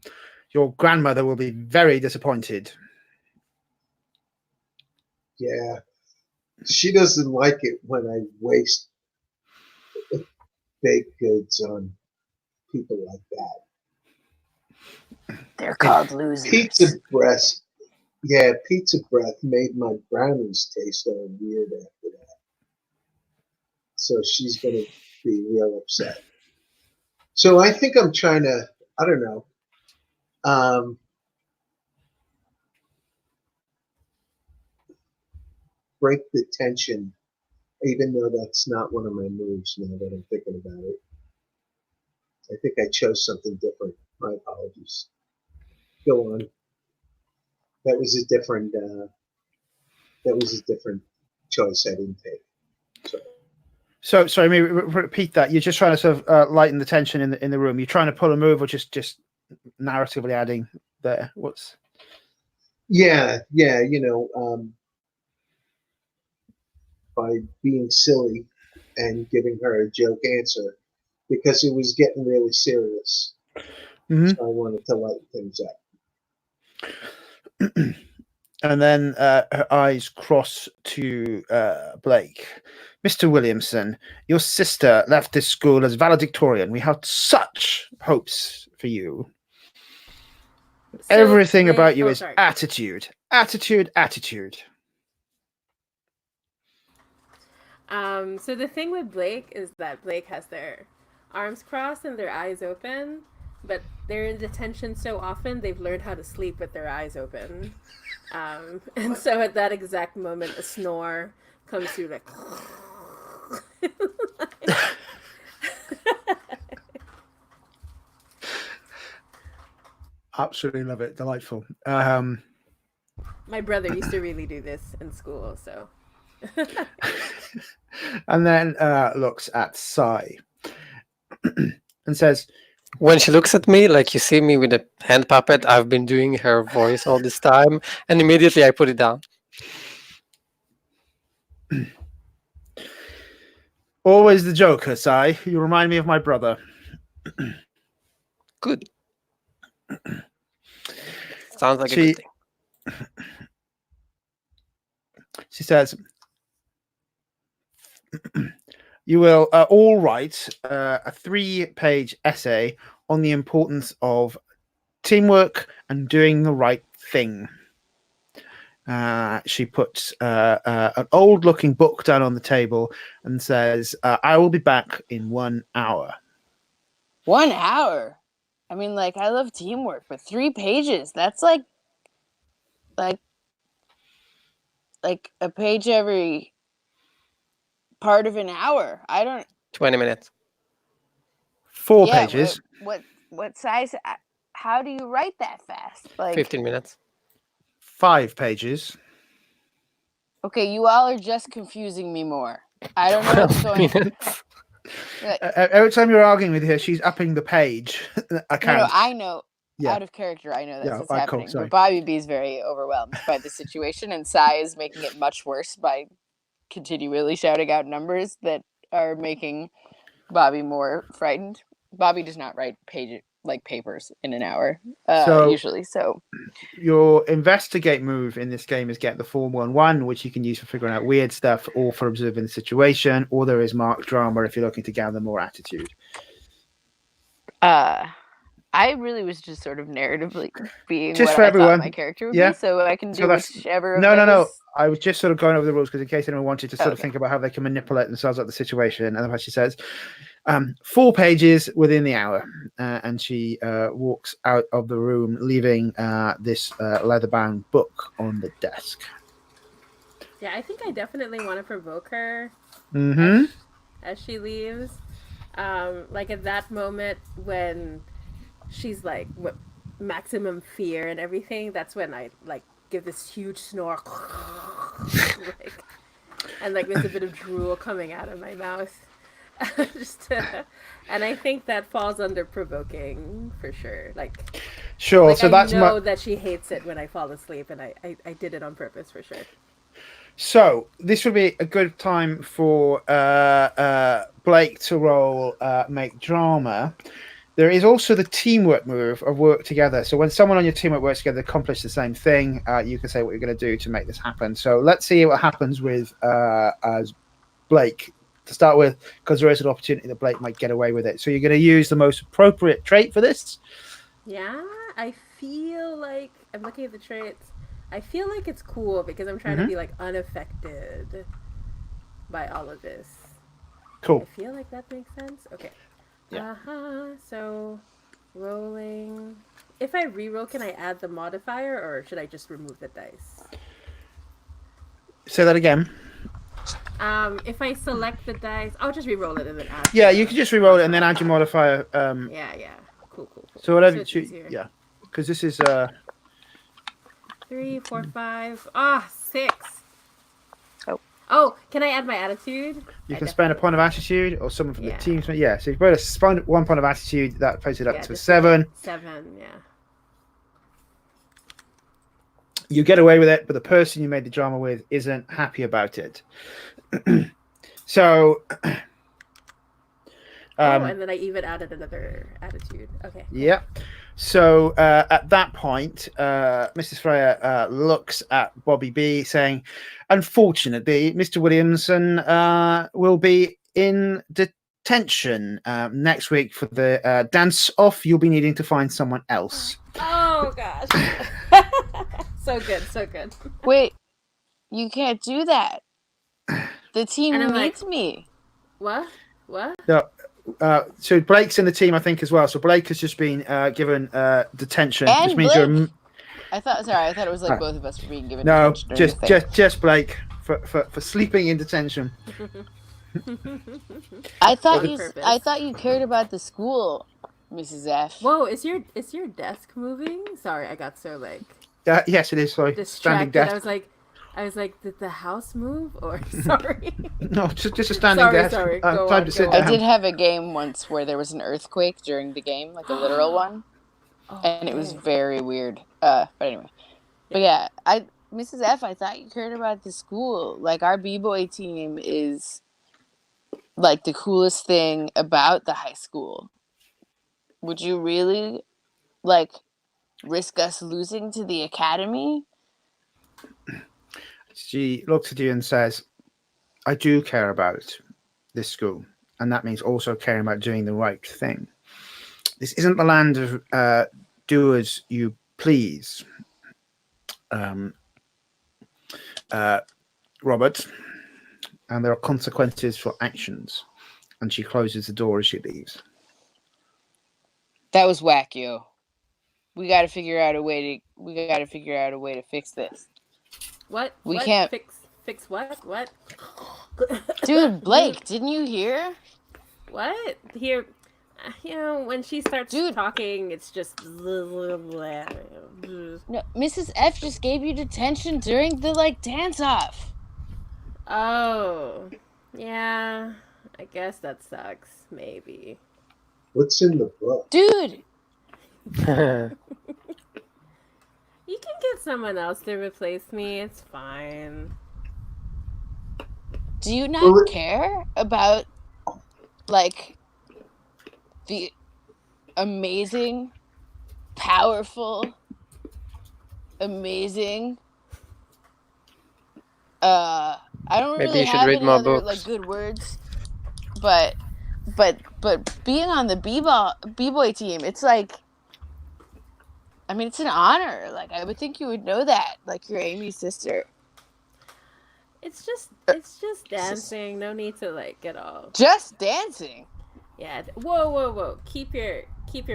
"Your grandmother will be very disappointed." Yeah. She doesn't like it when I waste baked goods on people like that. They're called losers. Pizza breath. Yeah, pizza breath made my brownies taste all weird after that. So she's going to be real upset. So I think I'm trying to, I don't know, break the tension, even though that's not one of my moves now that I'm thinking about it. I think I chose something different. My apologies. Go on. That was a different choice I didn't take. So sorry, maybe repeat that. You're just trying to sort of lighten the tension in the room. You're trying to pull a move, or just narratively adding there. What's? Yeah. You know, by being silly and giving her a joke answer, because it was getting really serious. Mm-hmm. So I wanted to lighten things up. And then her eyes cross to Blake. "Mr. Williamson, your sister left this school as valedictorian. We had such hopes for you. So, everything about you is attitude. Attitude. So the thing with Blake is that Blake has their arms crossed and their eyes open, but they're in detention so often they've learned how to sleep with their eyes open. And so at that exact moment, a snore comes through like... Absolutely love it. Delightful. My brother used to really do this in school, so... And then looks at Sai and says, when she looks at me, like you see me with a hand puppet, I've been doing her voice all this time, and immediately I put it down. Always the Joker, Si. You remind me of my brother. Good. Sounds like a good thing. She says, you will all write a 3-page essay on the importance of teamwork and doing the right thing. She puts an old-looking book down on the table and says, I will be back in 1 hour. 1 hour? I mean, like, I love teamwork, but 3 pages, that's like a page every part of an hour. I don't... 20 minutes. 4 pages. What size? How do you write that fast? Like 15 minutes. 5 pages. Okay, you all are just confusing me more. I don't know what's going on. Every time you're arguing with her, she's upping the page. No, I know. Yeah. Out of character, I know that's what's happening. Cool, but Bobby B is very overwhelmed by the situation, and Sai is making it much worse by continually shouting out numbers that are making Bobby more frightened. Bobby does not write papers in an hour, usually. So your investigate move in this game is get the 411, which you can use for figuring out weird stuff or for observing the situation, or there is marked drama if you're looking to gather more attitude. I really was just sort of narratively being just what for I everyone. Thought my character would be, so I can do whichever of those. No. I was just sort of going over the rules because in case anyone wanted to sort of think about how they can manipulate themselves at the situation. And then she says, 4 pages within the hour. And she walks out of the room, leaving this leather-bound book on the desk. Yeah, I think I definitely want to provoke her as she leaves. Like at that moment when she's like maximum fear and everything, that's when I like give this huge snore and like there's a bit of drool coming out of my mouth. And I think that falls under provoking for sure. Sure, so I know that she hates it when I fall asleep, and I did it on purpose for sure. So this would be a good time for Blake to roll make drama. There is also the teamwork move of work together. So when someone on your teamwork works together, accomplish the same thing, you can say what you're going to do to make this happen. So let's see what happens with as Blake to start with, because there is an opportunity that Blake might get away with it. So you're going to use the most appropriate trait for this. Yeah, I feel like I'm looking at the traits. I feel like it's cool because I'm trying to be like unaffected by all of this. Cool. I feel like that makes sense. Okay. Yeah. So rolling. If I reroll, can I add the modifier or should I just remove the dice? Say that again. If I select the dice, I'll just reroll it and then add. Yeah, you can just reroll it and then add your modifier. Yeah. Cool. So whatever you choose. Yeah, because this is 3, 4, 5. 6. Oh, can I add my attitude? You can spend a point of attitude, or someone from the team. Yeah, so if you spend 1 point of attitude, that puts it up to 7. 7, yeah. You get away with it, but the person you made the drama with isn't happy about it. So. And then I even added another attitude. Okay. Yeah. So at that point, Mrs. Freya looks at Bobby B, saying, "Unfortunately, Mr. Williamson will be in detention next week for the dance off. You'll be needing to find someone else." Oh gosh. So good. Wait, you can't do that. The team needs me. What? No. So Blake's in the team, I think, as well. So Blake has just been given detention, and which means Blake. I thought it was like both of us were being given detention. No, just Blake for sleeping in detention. I thought you cared about the school, Mrs. F. Whoa, is your desk moving? Sorry, I got so like. Yes, it is. Sorry, distracted. Standing desk. I was like, did the house move? Or sorry. No, just a standing desk. Sorry. Time to sit down. I did have a game once where there was an earthquake during the game, like a literal one, and it was very weird. But anyway, but yeah, Mrs. F, I thought you cared about the school. Like our b-boy team is like the coolest thing about the high school. Would you really like risk us losing to the academy? She looks at you and says, I do care about this school, and that means also caring about doing the right thing. This isn't the land of do as you please, Robert, and there are consequences for actions. And she closes the door as she leaves. That was whack, yo. We got to figure out a way to fix this. What? We what? can't fix what? What? Dude, Blake, didn't you hear? What? Here, when she starts talking, it's just. No, Mrs. F just gave you detention during the dance off. Oh, yeah. I guess that sucks. Maybe. What's in the book? Dude! You can get someone else to replace me. It's fine. Do you not care about, the amazing, powerful, amazing, I don't really have any other, good words, but being on the b-boy team, it's it's an honor. I would think you would know that. You're Amy's sister. It's just dancing. No need to get all. Just dancing. Yeah. Whoa. Keep your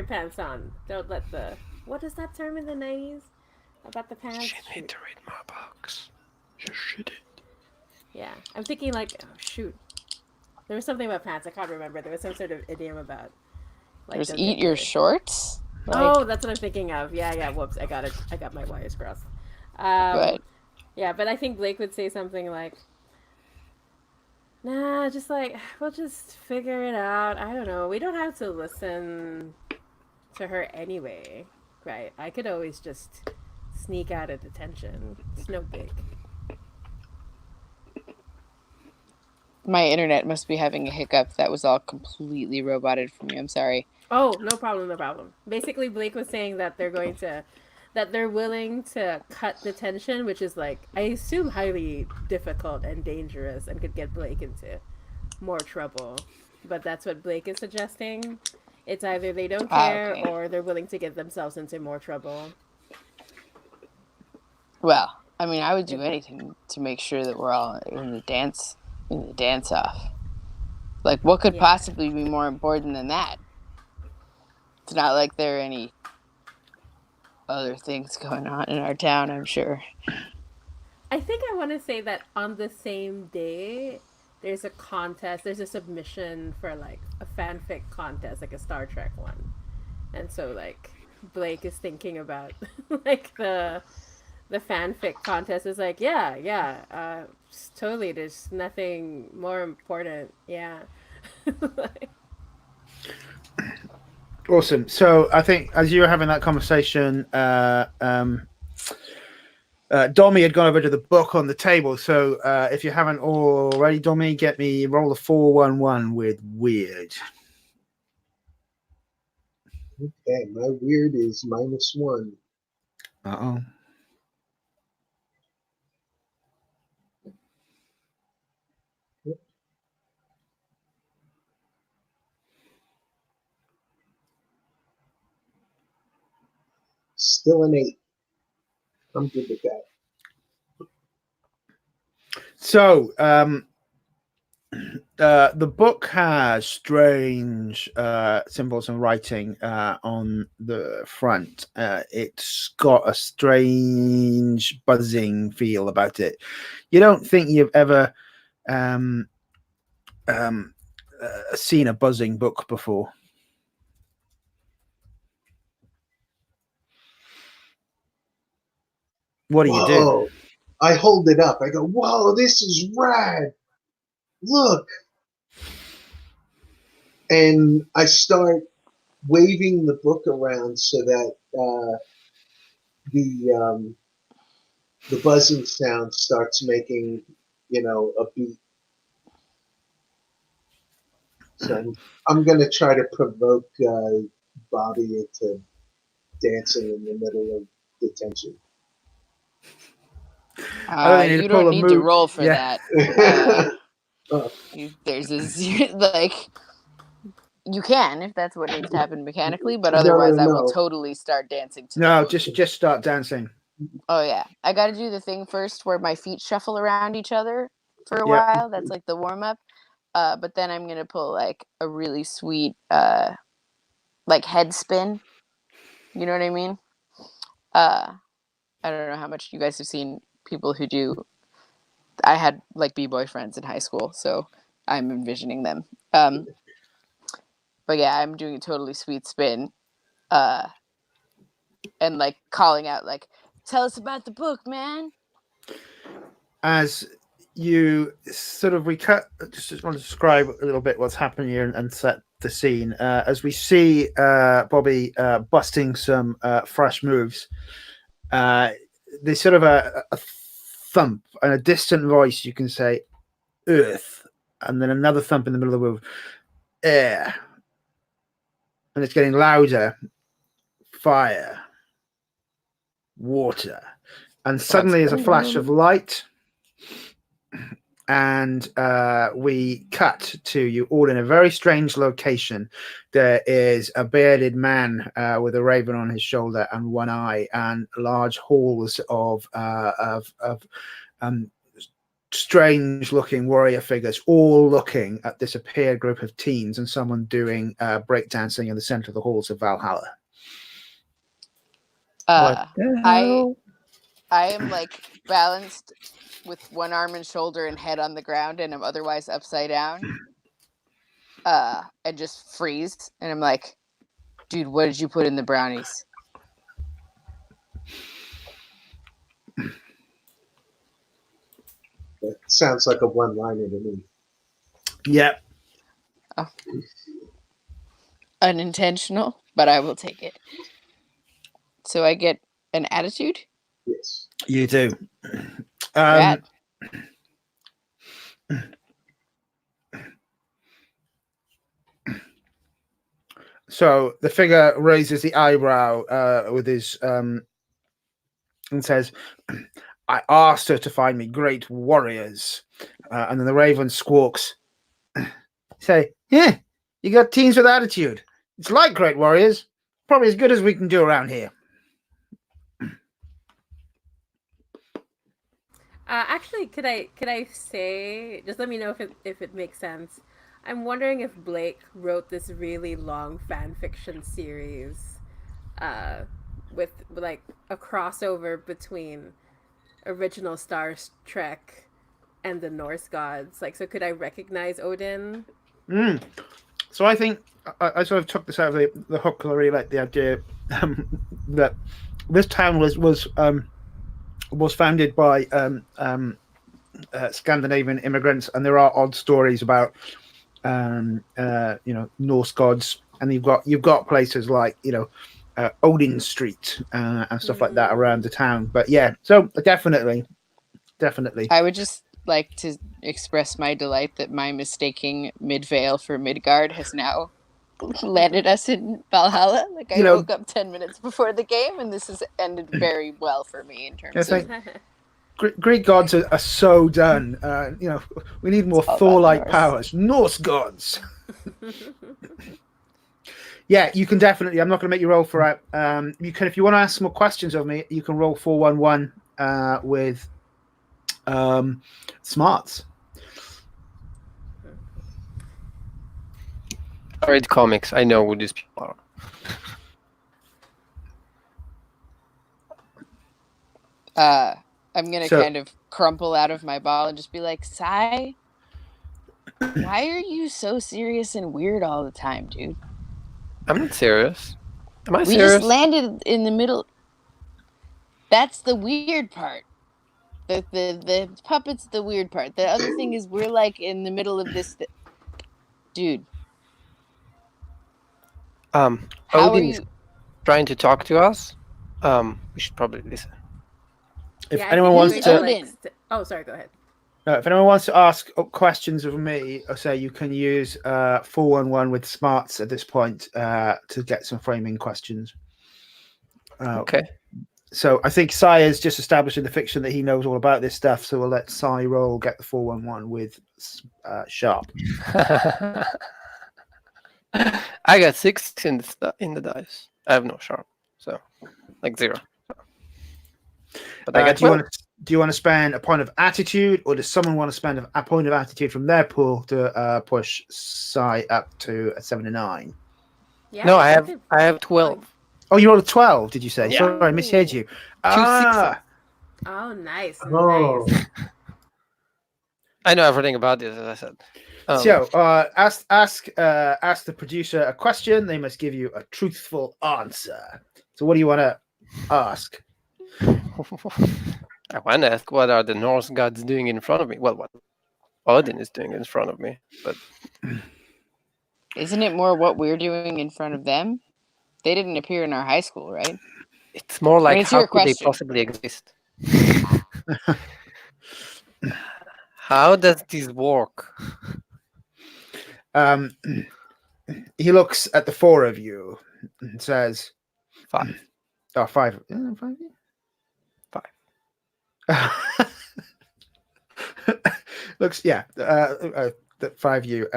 pants on. Don't let the. What is that term in the 90s about the pants? She need to read my books. You should. Yeah, I'm thinking oh shoot. There was something about pants. I can't remember. There was some sort of idiom about. There's eat your shorts. Oh, that's what I'm thinking of. Yeah. Whoops, I got it. I got my wires crossed. But yeah, but I think Blake would say something like, "Nah, just we'll just figure it out. I don't know. We don't have to listen to her anyway, right? I could always just sneak out of detention. It's no big." My internet must be having a hiccup. That was all completely roboted from me. I'm sorry. Oh, no problem. Basically, Blake was saying that they're willing to cut detention, which is I assume highly difficult and dangerous and could get Blake into more trouble. But that's what Blake is suggesting. It's either they don't care or they're willing to get themselves into more trouble. Well, I would do anything to make sure that we're all in the dance off. What could possibly be more important than that? It's not like there are any other things going on in our town, I'm sure. I think I want to say that on the same day, there's a contest, there's a submission for a fanfic contest, a Star Trek one. And so Blake is thinking about the fanfic contest is totally, there's nothing more important. Yeah. Awesome. So I think as you were having that conversation, Domi had gone over to the book on the table. So if you haven't already, Domi, roll a 411 with weird. Okay, my weird is -1. Uh-oh. Still an 8. I'm good with that. So, the book has strange symbols and writing on the front. It's got a strange buzzing feel about it. You don't think you've ever seen a buzzing book before. What do you do? I hold it up. I go, whoa, this is rad. Look. And I start waving the book around so that the buzzing sound starts making, a beat. So I'm going to try to provoke Bobby into dancing in the middle of detention. You don't need to roll for that. There's a like you can if that's what needs to happen mechanically, but otherwise I will totally start dancing to No, just start dancing. Oh yeah, I got to do the thing first where my feet shuffle around each other for a while. That's like the warm up. But then I'm gonna pull like a really sweet like head spin. You know what I mean? I don't know how much you guys have seen people who do. I had like b-boy friends in high school, so I'm envisioning them. But yeah, I'm doing a totally sweet spin, and like calling out like, "Tell us about the book, man." As you sort of we just want to describe a little bit what's happening here and set the scene as we see Bobby busting some fresh moves. There's sort of a thump and a distant voice. You can say earth, and then another thump in the middle of the move, air, and it's getting louder, fire, water, and suddenly there's a flash of light. And we cut to you all in a very strange location. There is a bearded man with a raven on his shoulder and one eye, and large halls of strange-looking warrior figures, all looking at this appeared group of teens and someone doing breakdancing in the center of the halls of Valhalla. I am like balanced with one arm and shoulder and head on the ground, and I'm otherwise upside down, and just freeze. And I'm like, dude, what did you put in the brownies? That sounds like a one-liner to me. Yep. Oh. Unintentional, but I will take it. So I get an attitude? Yes. You do. So the figure raises the eyebrow with his and says, "I asked her to find me great warriors." And then the raven squawks, "Say, yeah, you got teens with attitude. It's like great warriors. Probably as good as we can do around here." Actually, could I say, just let me know if it makes sense. I'm wondering if Blake wrote this really long fan fiction series with like a crossover between original Star Trek and the Norse gods. Like, so could I recognize Odin? So I think I sort of took this out of the hook, really like the idea that this town was founded by Scandinavian immigrants, and there are odd stories about Norse gods, and you've got places like Odin Street and stuff like that around the town. But yeah, so definitely. I would just like to express my delight that my mistaking Midvale for Midgard has now landed us in Valhalla. Like I woke up 10 minutes before the game, and this has ended very well for me in terms of. Greek gods are so done. We need more Thor-like powers. Norse gods. Yeah, you can definitely. I'm not going to make you roll for it. You can, if you want to ask some more questions of me, you can roll 411 with smarts. I read comics. I know who these people are. I'm going to kind of crumple out of my ball and just be like, Sai, why are you so serious and weird all the time, dude? I'm not serious. Am I serious? We just landed in the middle. That's the weird part. The puppet's the weird part. The other thing is we're like in the middle of this. Dude. Odin's trying to talk to us. We should probably listen. If anyone wants to... Oh, sorry, go ahead. If anyone wants to ask questions of me, I say you can use 411 with smarts at this point to get some framing questions. Okay. So I think Sai is just established in the fiction that he knows all about this stuff. So we'll let Sai roll get the 411 with sharp. I got 6 in the dice. I have no sharp, so like 0. But I got 12. Do you want to spend a point of attitude, or does someone want to spend a point of attitude from their pool to push Sai up to a 7 to 9? Yeah, No, I have 12. Oh, you rolled a 12, did you say? Yeah. Sorry, I misheard you. 2 6s. Oh, nice. Oh. Nice. I know everything about this, as I said. So, ask the producer a question. They must give you a truthful answer. So, what do you want to ask? I want to ask, what are the Norse gods doing in front of me? Well, what Odin is doing in front of me, but Isn't it more what we're doing in front of them? They didn't appear in our high school, right? it's more like, it's how your could they question. possibly exist? How does this work? He looks at the four of you and says, 5. Oh, 5. 5. Looks, yeah. The 5 of you.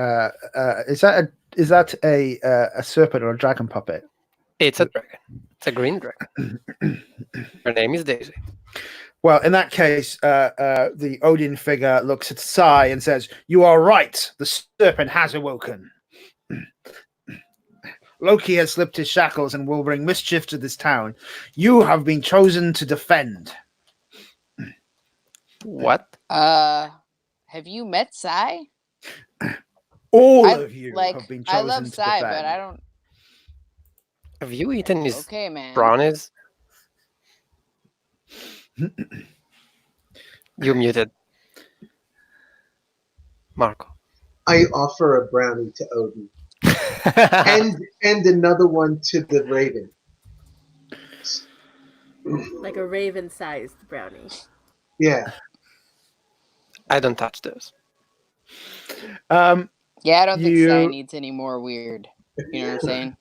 Is that a serpent or a dragon puppet? It's a dragon. It's a green dragon. Her name is Daisy. Well, in that case, the Odin figure looks at Sai and says, "You are right. The serpent has awoken. Loki has slipped his shackles and will bring mischief to this town. You have been chosen to defend." What? Have you met Sai? All of you have been chosen I love to Sai, defend. but I don't. Have you eaten his Okay, man. brownies? You muted. Marco. I offer a brownie to Odin. and another one to the raven. Like a raven-sized brownie. Yeah. I don't touch those. Yeah, I don't think Sai needs any more weird. You know what I'm saying?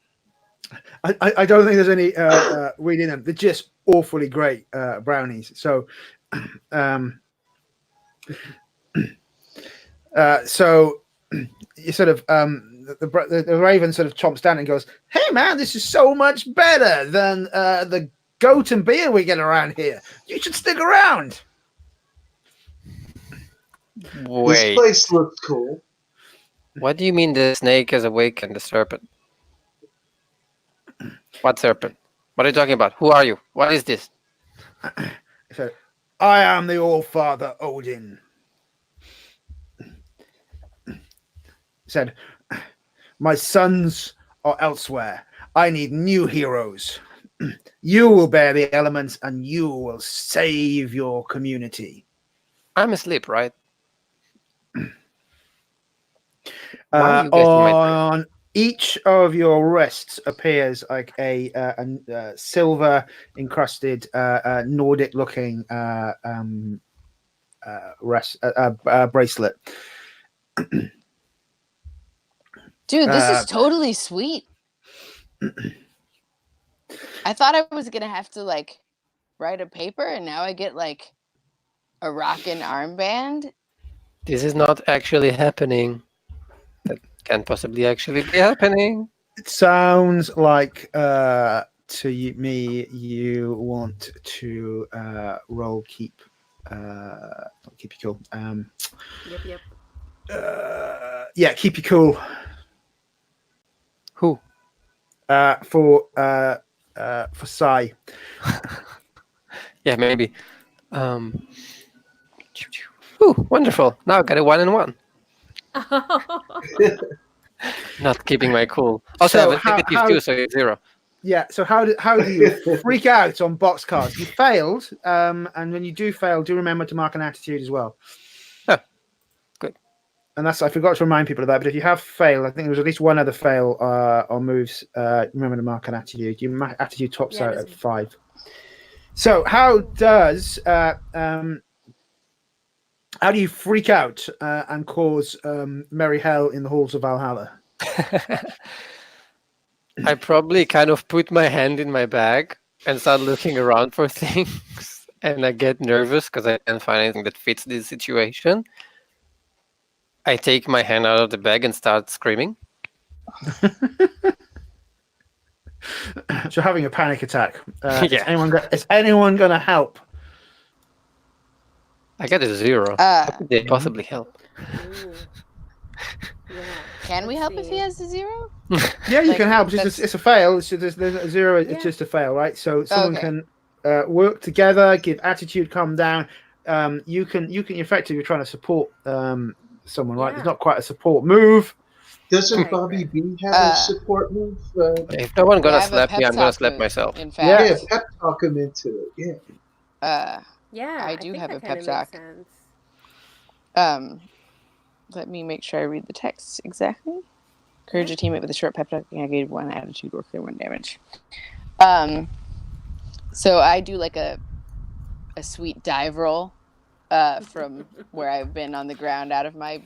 I don't think there's any weed in them. They're just awfully great brownies. So, so you sort of the raven sort of chomps down and goes, "Hey man, this is so much better than the goat and beer we get around here. You should stick around." Wait. This place looks cool. What do you mean the snake has awakened the serpent? What serpent? What are you talking about? Who are you? What is this? So, I am the All-Father Odin. Said, my sons are elsewhere. I need new heroes. You will bear the elements and you will save your community. I'm asleep, right? Why are you guys in my dream? Each of your wrists appears like a silver encrusted Nordic-looking bracelet. Dude, this is totally sweet. I thought I was gonna have to like write a paper, and now I get like a rockin' armband. This is not actually happening. That can't possibly actually be happening. It sounds like to me you want to roll keep you cool. Yep. Yeah, keep you cool. Who? For Sai. Yeah, maybe. Ooh, wonderful. Now I got a 1 and 1. Not keeping my cool. Also, So I have a negative 2, so it's 0. Yeah. So how do you freak out on boxcars? You failed, and when you do fail, do remember to mark an attitude as well. Oh, good. And that's, I forgot to remind people of that. But if you have failed, I think there was at least one other fail on moves. Remember to mark an attitude. Your attitude tops out at 5. So how does How do you freak out and cause merry hell in the halls of Valhalla? I probably kind of put my hand in my bag and start looking around for things, and I get nervous because I can't find anything that fits this situation. I take my hand out of the bag and start screaming. So having a panic attack. Yeah. Is anyone going to help? I get a 0. How could they possibly help? Ooh. Yeah. Can we help if he has a 0? Yeah, you can help. It's a fail. There's a 0. It's just a fail, right? So someone can work together, give attitude, calm down. You can effectively trying to support someone, right? There's not quite a support move. Doesn't Bobby B have a support move? If no one's gonna slap me, I'm gonna slap myself. In fact. Yeah, pep talk him into it. Yeah. Yeah, I do have a pep talk. Let me make sure I read the text exactly. Encourage a teammate with a short pep talk. I gave 1 attitude, or clear 1 damage. So I do like a sweet dive roll from where I've been on the ground out of my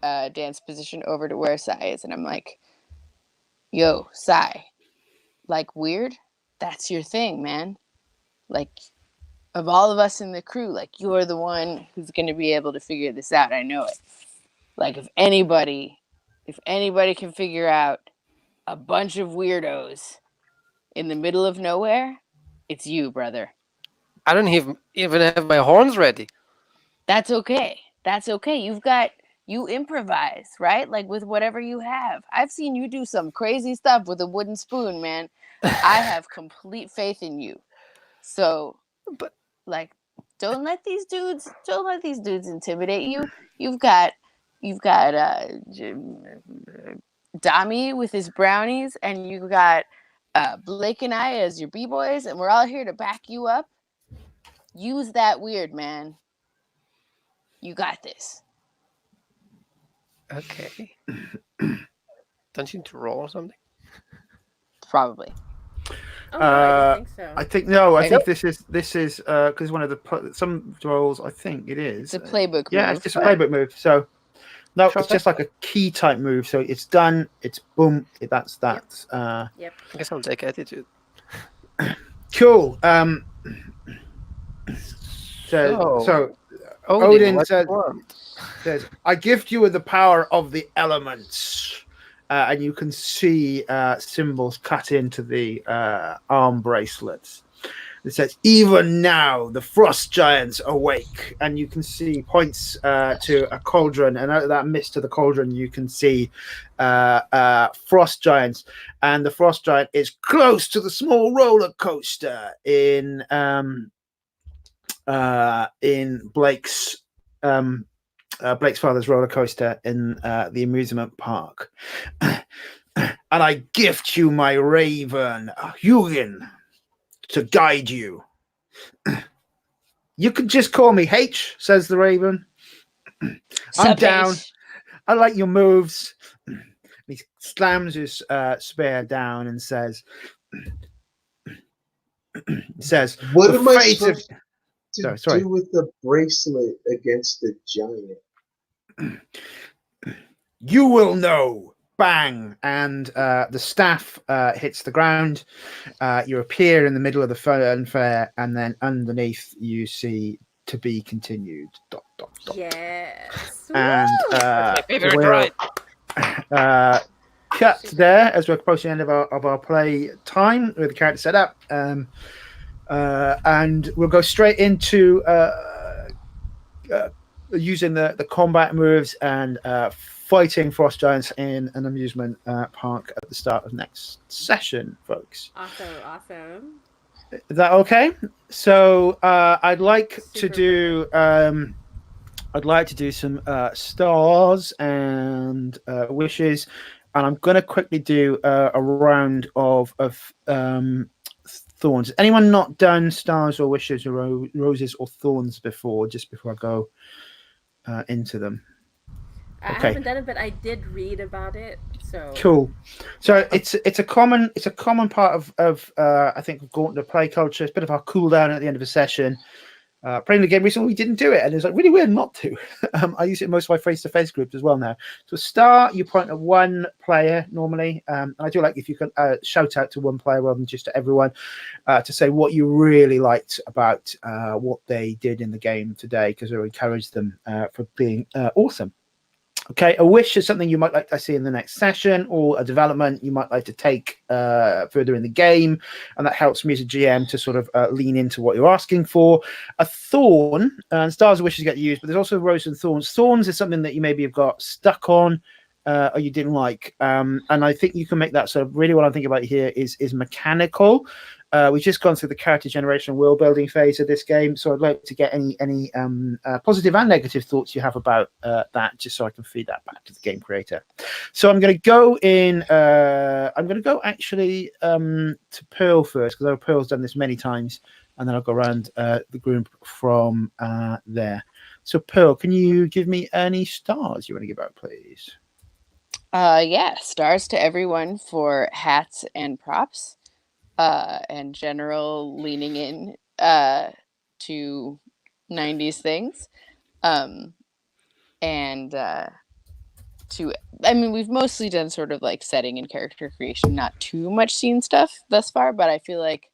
dance position over to where Sai is, and I'm like, yo, Sai, like, weird? That's your thing, man. Like, of all of us in the crew, like, you're the one who's going to be able to figure this out. I know it. Like, if anybody can figure out a bunch of weirdos in the middle of nowhere, it's you, brother. I don't even have my horns ready. That's okay. You improvise, right? Like, with whatever you have. I've seen you do some crazy stuff with a wooden spoon, man. I have complete faith in you. So, but like, don't let these dudes intimidate you. You've got Dami with his brownies, and you've got Blake and I as your b-boys, and we're all here to back you up. Use that weird, man. You got this. Okay. Don't you need to roll or something? Probably. Oh, no, I don't think so. I think no. I think this is because one of the some roles. I think it is. It's a playbook move. Yeah, it's just a playbook move. So no, it's just like a key type move. So it's done. It's boom. That's that. Yep. I guess I'll take attitude. Cool. So Odin says, I gift you with the power of the elements. And you can see symbols cut into the arm bracelets. It says, even now, the frost giants awake. And you can see points to a cauldron. And out of that mist of the cauldron, you can see frost giants. And the frost giant is close to the small roller coaster in Blake's father's roller coaster in the amusement park. And I gift you my raven, Hugin, to guide you. You can just call me H, says the raven. I'm down. I like your moves. He slams his spear down and says, what am I supposed to do with the bracelet against the giant? You will know. Bang, and the staff hits the ground. You appear in the middle of the funfair, and then underneath you see "to be continued." ... Yes. And my favorite ride. Cut there as we're approaching the end of our play time with the character set up, and we'll go straight into using the combat moves and fighting frost giants in an amusement park at the start of next session, folks. Awesome. Is that okay? So I'd like to do some stars and wishes, and I'm going to quickly do a round of thorns. Anyone not done stars or wishes or roses or thorns before? Just before I go into them. I haven't done it, but I did read about it. So cool. So it's a common part of I think Gauntlet play culture. It's a bit of our cool down at the end of a session. playing the game recently, we didn't do it, and it's like really weird not to. I use it in most of my face-to-face groups as well now. So start, you point at one player normally, and I do like if you can shout out to one player rather than just to everyone, to say what you really liked about what they did in the game today, because it will encourage them for being awesome. Okay, a wish is something you might like to see in the next session, or a development you might like to take further in the game, and that helps me as a GM to sort of lean into what you're asking for. A thorn, and stars and wishes get used, but there's also rose and thorns. Thorns is something that you maybe have got stuck on, or you didn't like, and I think you can make that sort of really what I'm thinking about here is mechanical. We've just gone through the character generation and world building phase of this game, so I'd like to get any positive and negative thoughts you have about that, just so I can feed that back to the game creator. So I'm going to go in. I'm going to go actually to Pearl first, because I know Pearl's done this many times, and then I'll go around the group from there. So Pearl, can you give me any stars you want to give out, please? Yeah, stars to everyone for hats and props. And general leaning in to 90s things. We've mostly done sort of like setting and character creation, not too much scene stuff thus far, but I feel like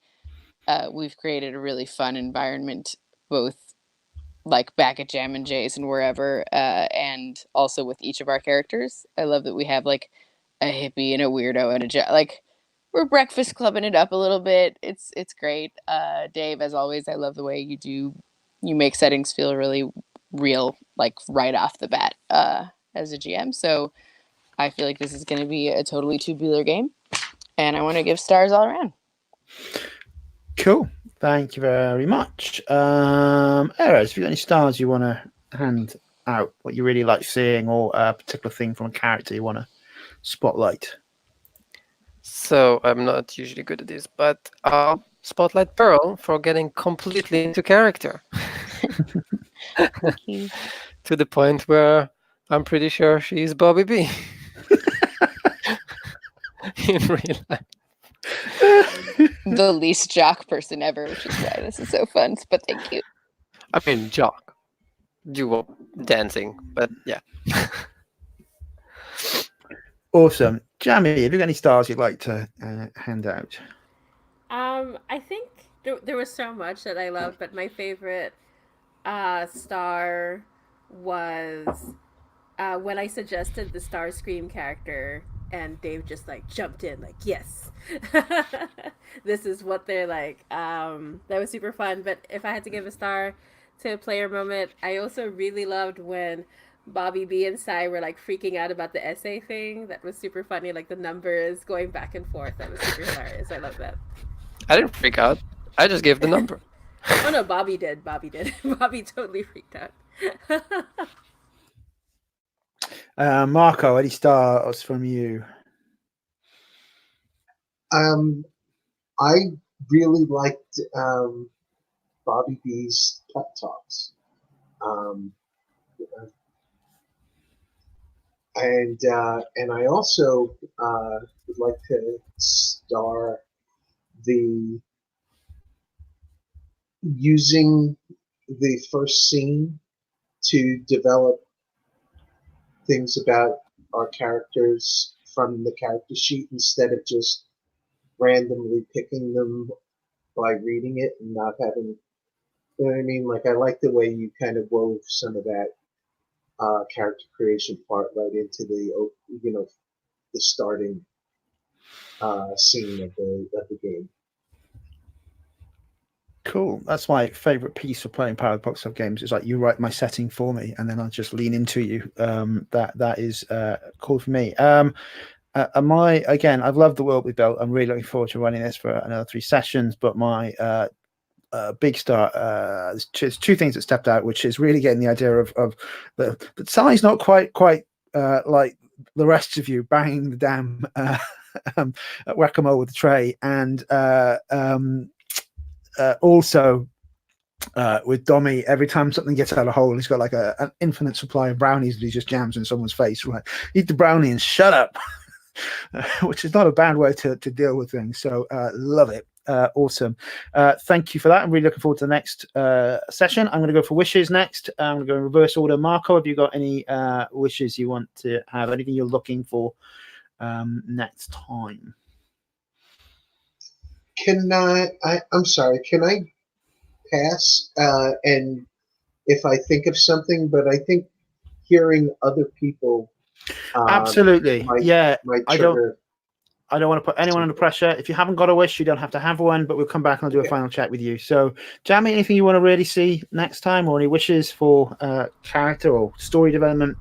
we've created a really fun environment, both like back at Jam and Jay's and wherever, and also with each of our characters. I love that we have like a hippie and a weirdo and like we're breakfast clubbing it up a little bit. It's great. Dave, as always, I love the way you make settings feel really real, like right off the bat, as a GM. So I feel like this is going to be a totally tubular game, and I want to give stars all around. Cool. Thank you very much. Erez, have you got any stars you want to hand out, what you really like seeing, or a particular thing from a character you want to spotlight? So I'm not usually good at this, but I'll spotlight Pearl for getting completely into character. Thank you. To the point where I'm pretty sure she's Bobby B. In real life. The least jock person ever, which is why this is so fun, but thank you. I mean, jock. Duo dancing, but yeah. Awesome. Jamie, have you got any stars you'd like to hand out? I think there was so much that I loved, but my favorite star was when I suggested the Starscream character, and Dave just like jumped in like, yes, this is what they're like. That was super fun. But if I had to give a star to a player moment, I also really loved when Bobby B and Sai were like freaking out about the essay thing. That was super funny, like the numbers going back and forth. That was super hilarious. I love that. I didn't freak out. I just gave the number. Oh no, Bobby did. Bobby totally freaked out. Marco, any stars from you? I really liked Bobby B's pep talks. And I also would like to star the using the first scene to develop things about our characters from the character sheet instead of just randomly picking them by reading it and not having, you know what I mean? Like, I like the way you kind of wove some of that character creation part right into the, the starting scene of the game. Cool. That's my favorite piece of playing Powered Box of games. Is like you write my setting for me, and then I'll just lean into you. That is cool for me. I've loved the world we built. I'm really looking forward to running this for another 3 sessions. But my big start, there's 2 things that stepped out, which is really getting the idea of the Sai's not quite like the rest of you banging the damn whack-a-mole with the tray, and also with Dommy, every time something gets out of hole, he's got like an infinite supply of brownies that he just jams in someone's face. Right, eat the brownie and shut up. Which is not a bad way to deal with things. So love it. Awesome. Thank you for that. I'm really looking forward to the next session. I'm going to go for wishes next. I'm going to go in reverse order. Marco, have you got any wishes you want to have? Anything you're looking for next time? I'm sorry, can I pass? And if I think of something, but I think hearing other people absolutely might trigger. I don't want to put anyone under pressure. If you haven't got a wish, you don't have to have one, but we'll come back and I'll do a final chat with you. So, Jamie, anything you want to really see next time, or any wishes for character or story development?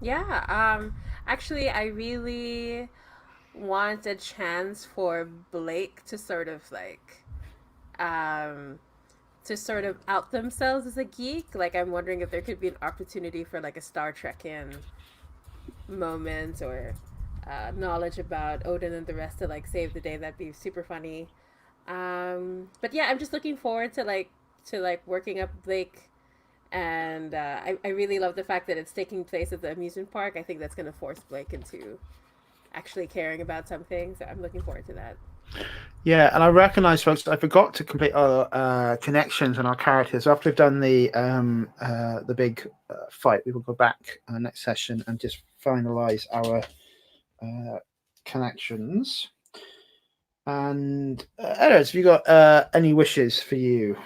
Yeah, actually, I really want a chance for Blake to sort of out themselves as a geek. Like, I'm wondering if there could be an opportunity for like a Star Trek-in moment, or knowledge about Odin and the rest to like save the day. That'd be super funny. But yeah, I'm just looking forward to working up Blake, and I really love the fact that it's taking place at the amusement park. I think that's going to force Blake into actually caring about something, so I'm looking forward to that. Yeah, and I recognize, folks, I forgot to complete our connections and our characters. After we've done the big fight, we will go back next session and just finalize our connections. And Eris, have you got any wishes for you?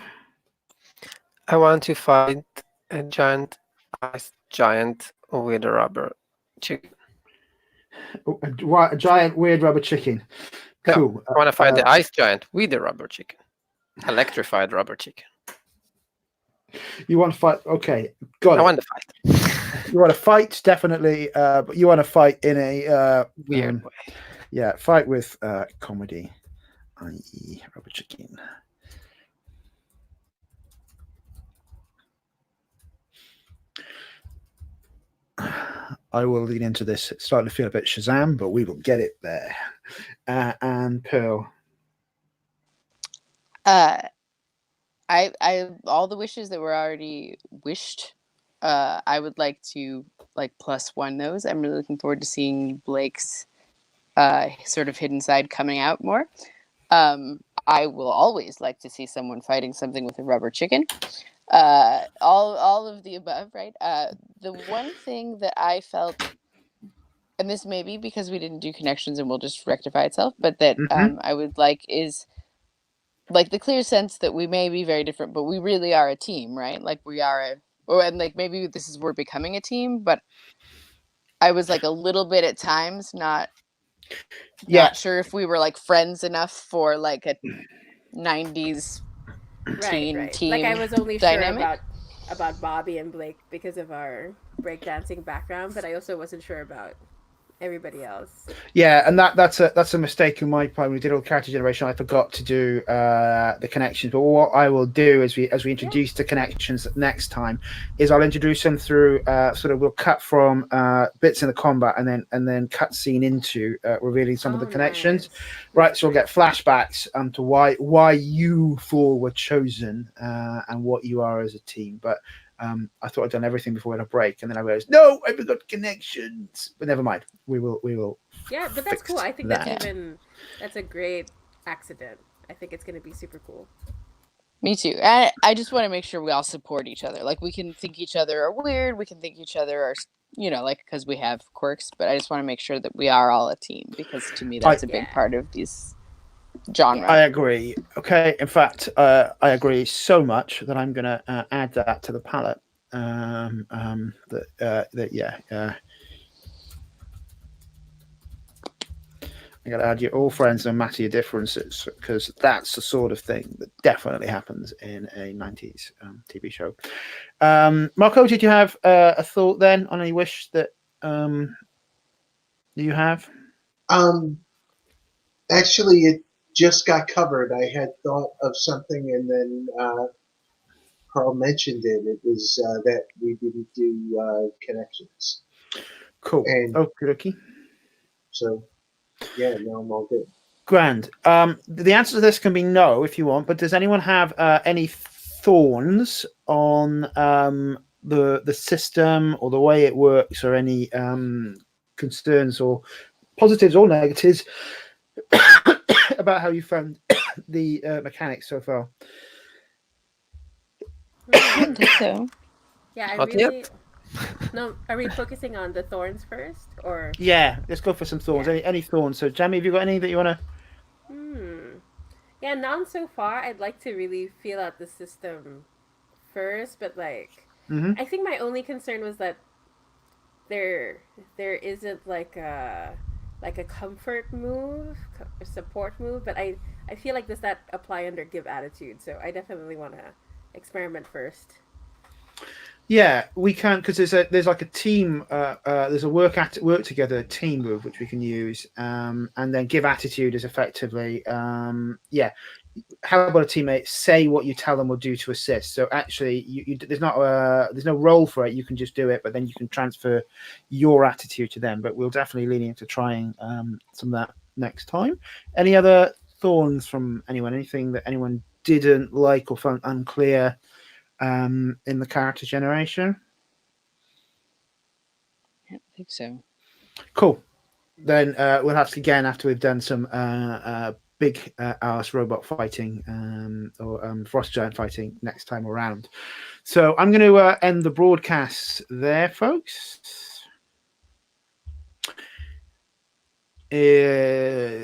I want to fight a giant ice giant with a rubber chicken. A giant weird rubber chicken. Cool. No, I want to fight the ice giant with the rubber chicken. Electrified rubber chicken. You want to fight? Okay, got it. I want to fight. You want to fight, definitely, but you want to fight in a weird way. Yeah, fight with comedy, i.e. rubber chicken. I will lean into this. It's starting to feel a bit Shazam, but we will get it there. And Pearl. I all the wishes that were already wished. I would like to +1 those. I'm really looking forward to seeing Blake's sort of hidden side coming out more. I will always like to see someone fighting something with a rubber chicken. All of the above, right? The one thing that I felt, and this may be because we didn't do connections and will just rectify itself, but that I would like is like the clear sense that we may be very different, but we really are a team, right? Like we are and like maybe this is we're becoming a team, but I was like a little bit at times not sure if we were like friends enough for like a 90s teen team. Like I was only dynamic. Sure about Bobby and Blake because of our breakdancing background, but I also wasn't sure about everybody else. Yeah, and that's a mistake on my part. When we did all character generation, I forgot to do the connections. But what I will do as we introduce the connections next time is I'll introduce them through we'll cut from bits in the combat and then cut scene into revealing some of the connections. Nice. Right, so we'll get flashbacks to why you four were chosen and what you are as a team. But I thought I'd done everything before we had a break, and then I realized, no, I forgot connections. But never mind. We will. Yeah, but that's cool. I think that's a great accident. I think it's going to be super cool. Me too. I just want to make sure we all support each other. Like we can think each other are weird. We can think each other are, because we have quirks. But I just want to make sure that we are all a team, because to me that's a big part of these genre. I agree. Okay. In fact, I agree so much that I'm going to add that to the palette. I got to add you all friends no matter your differences, because that's the sort of thing that definitely happens in a 90s TV show. Marco, did you have a thought then on any wish that you have? Actually, it just got covered. I had thought of something, and then Carl mentioned it. It was that we didn't do connections. Cool. And okay. So, yeah, no, I'm all good. Grand. The answer to this can be no if you want, but does anyone have any thorns on the system or the way it works, or any concerns or positives or negatives about how you found the mechanics so far? I think so. Yeah, I Not really. yet. No, are we focusing on the thorns first, or? Yeah, let's go for some thorns. Yeah. Any thorns? So, Jamie, have you got any that you want to? Hmm. Yeah, none so far. I'd like to really feel out the system first, but like, Mm-hmm. I think my only concern was that there there isn't like a comfort move, a support move, but I feel like does that apply under give attitude? So I definitely want to experiment first. Yeah, we can because there's like a team. There's a work together team move which we can use, and then give attitude is effectively yeah. How about a teammate say what you tell them will do to assist? So actually, there's no role for it. You can just do it, but then you can transfer your attitude to them. But we'll definitely lean into trying some of that next time. Any other thorns from anyone? Anything that anyone didn't like or found unclear in the character generation? I don't think so. Cool. Then we'll have to again after we've done some big ass robot fighting or frost giant fighting next time around. So I'm going to end the broadcast there, folks.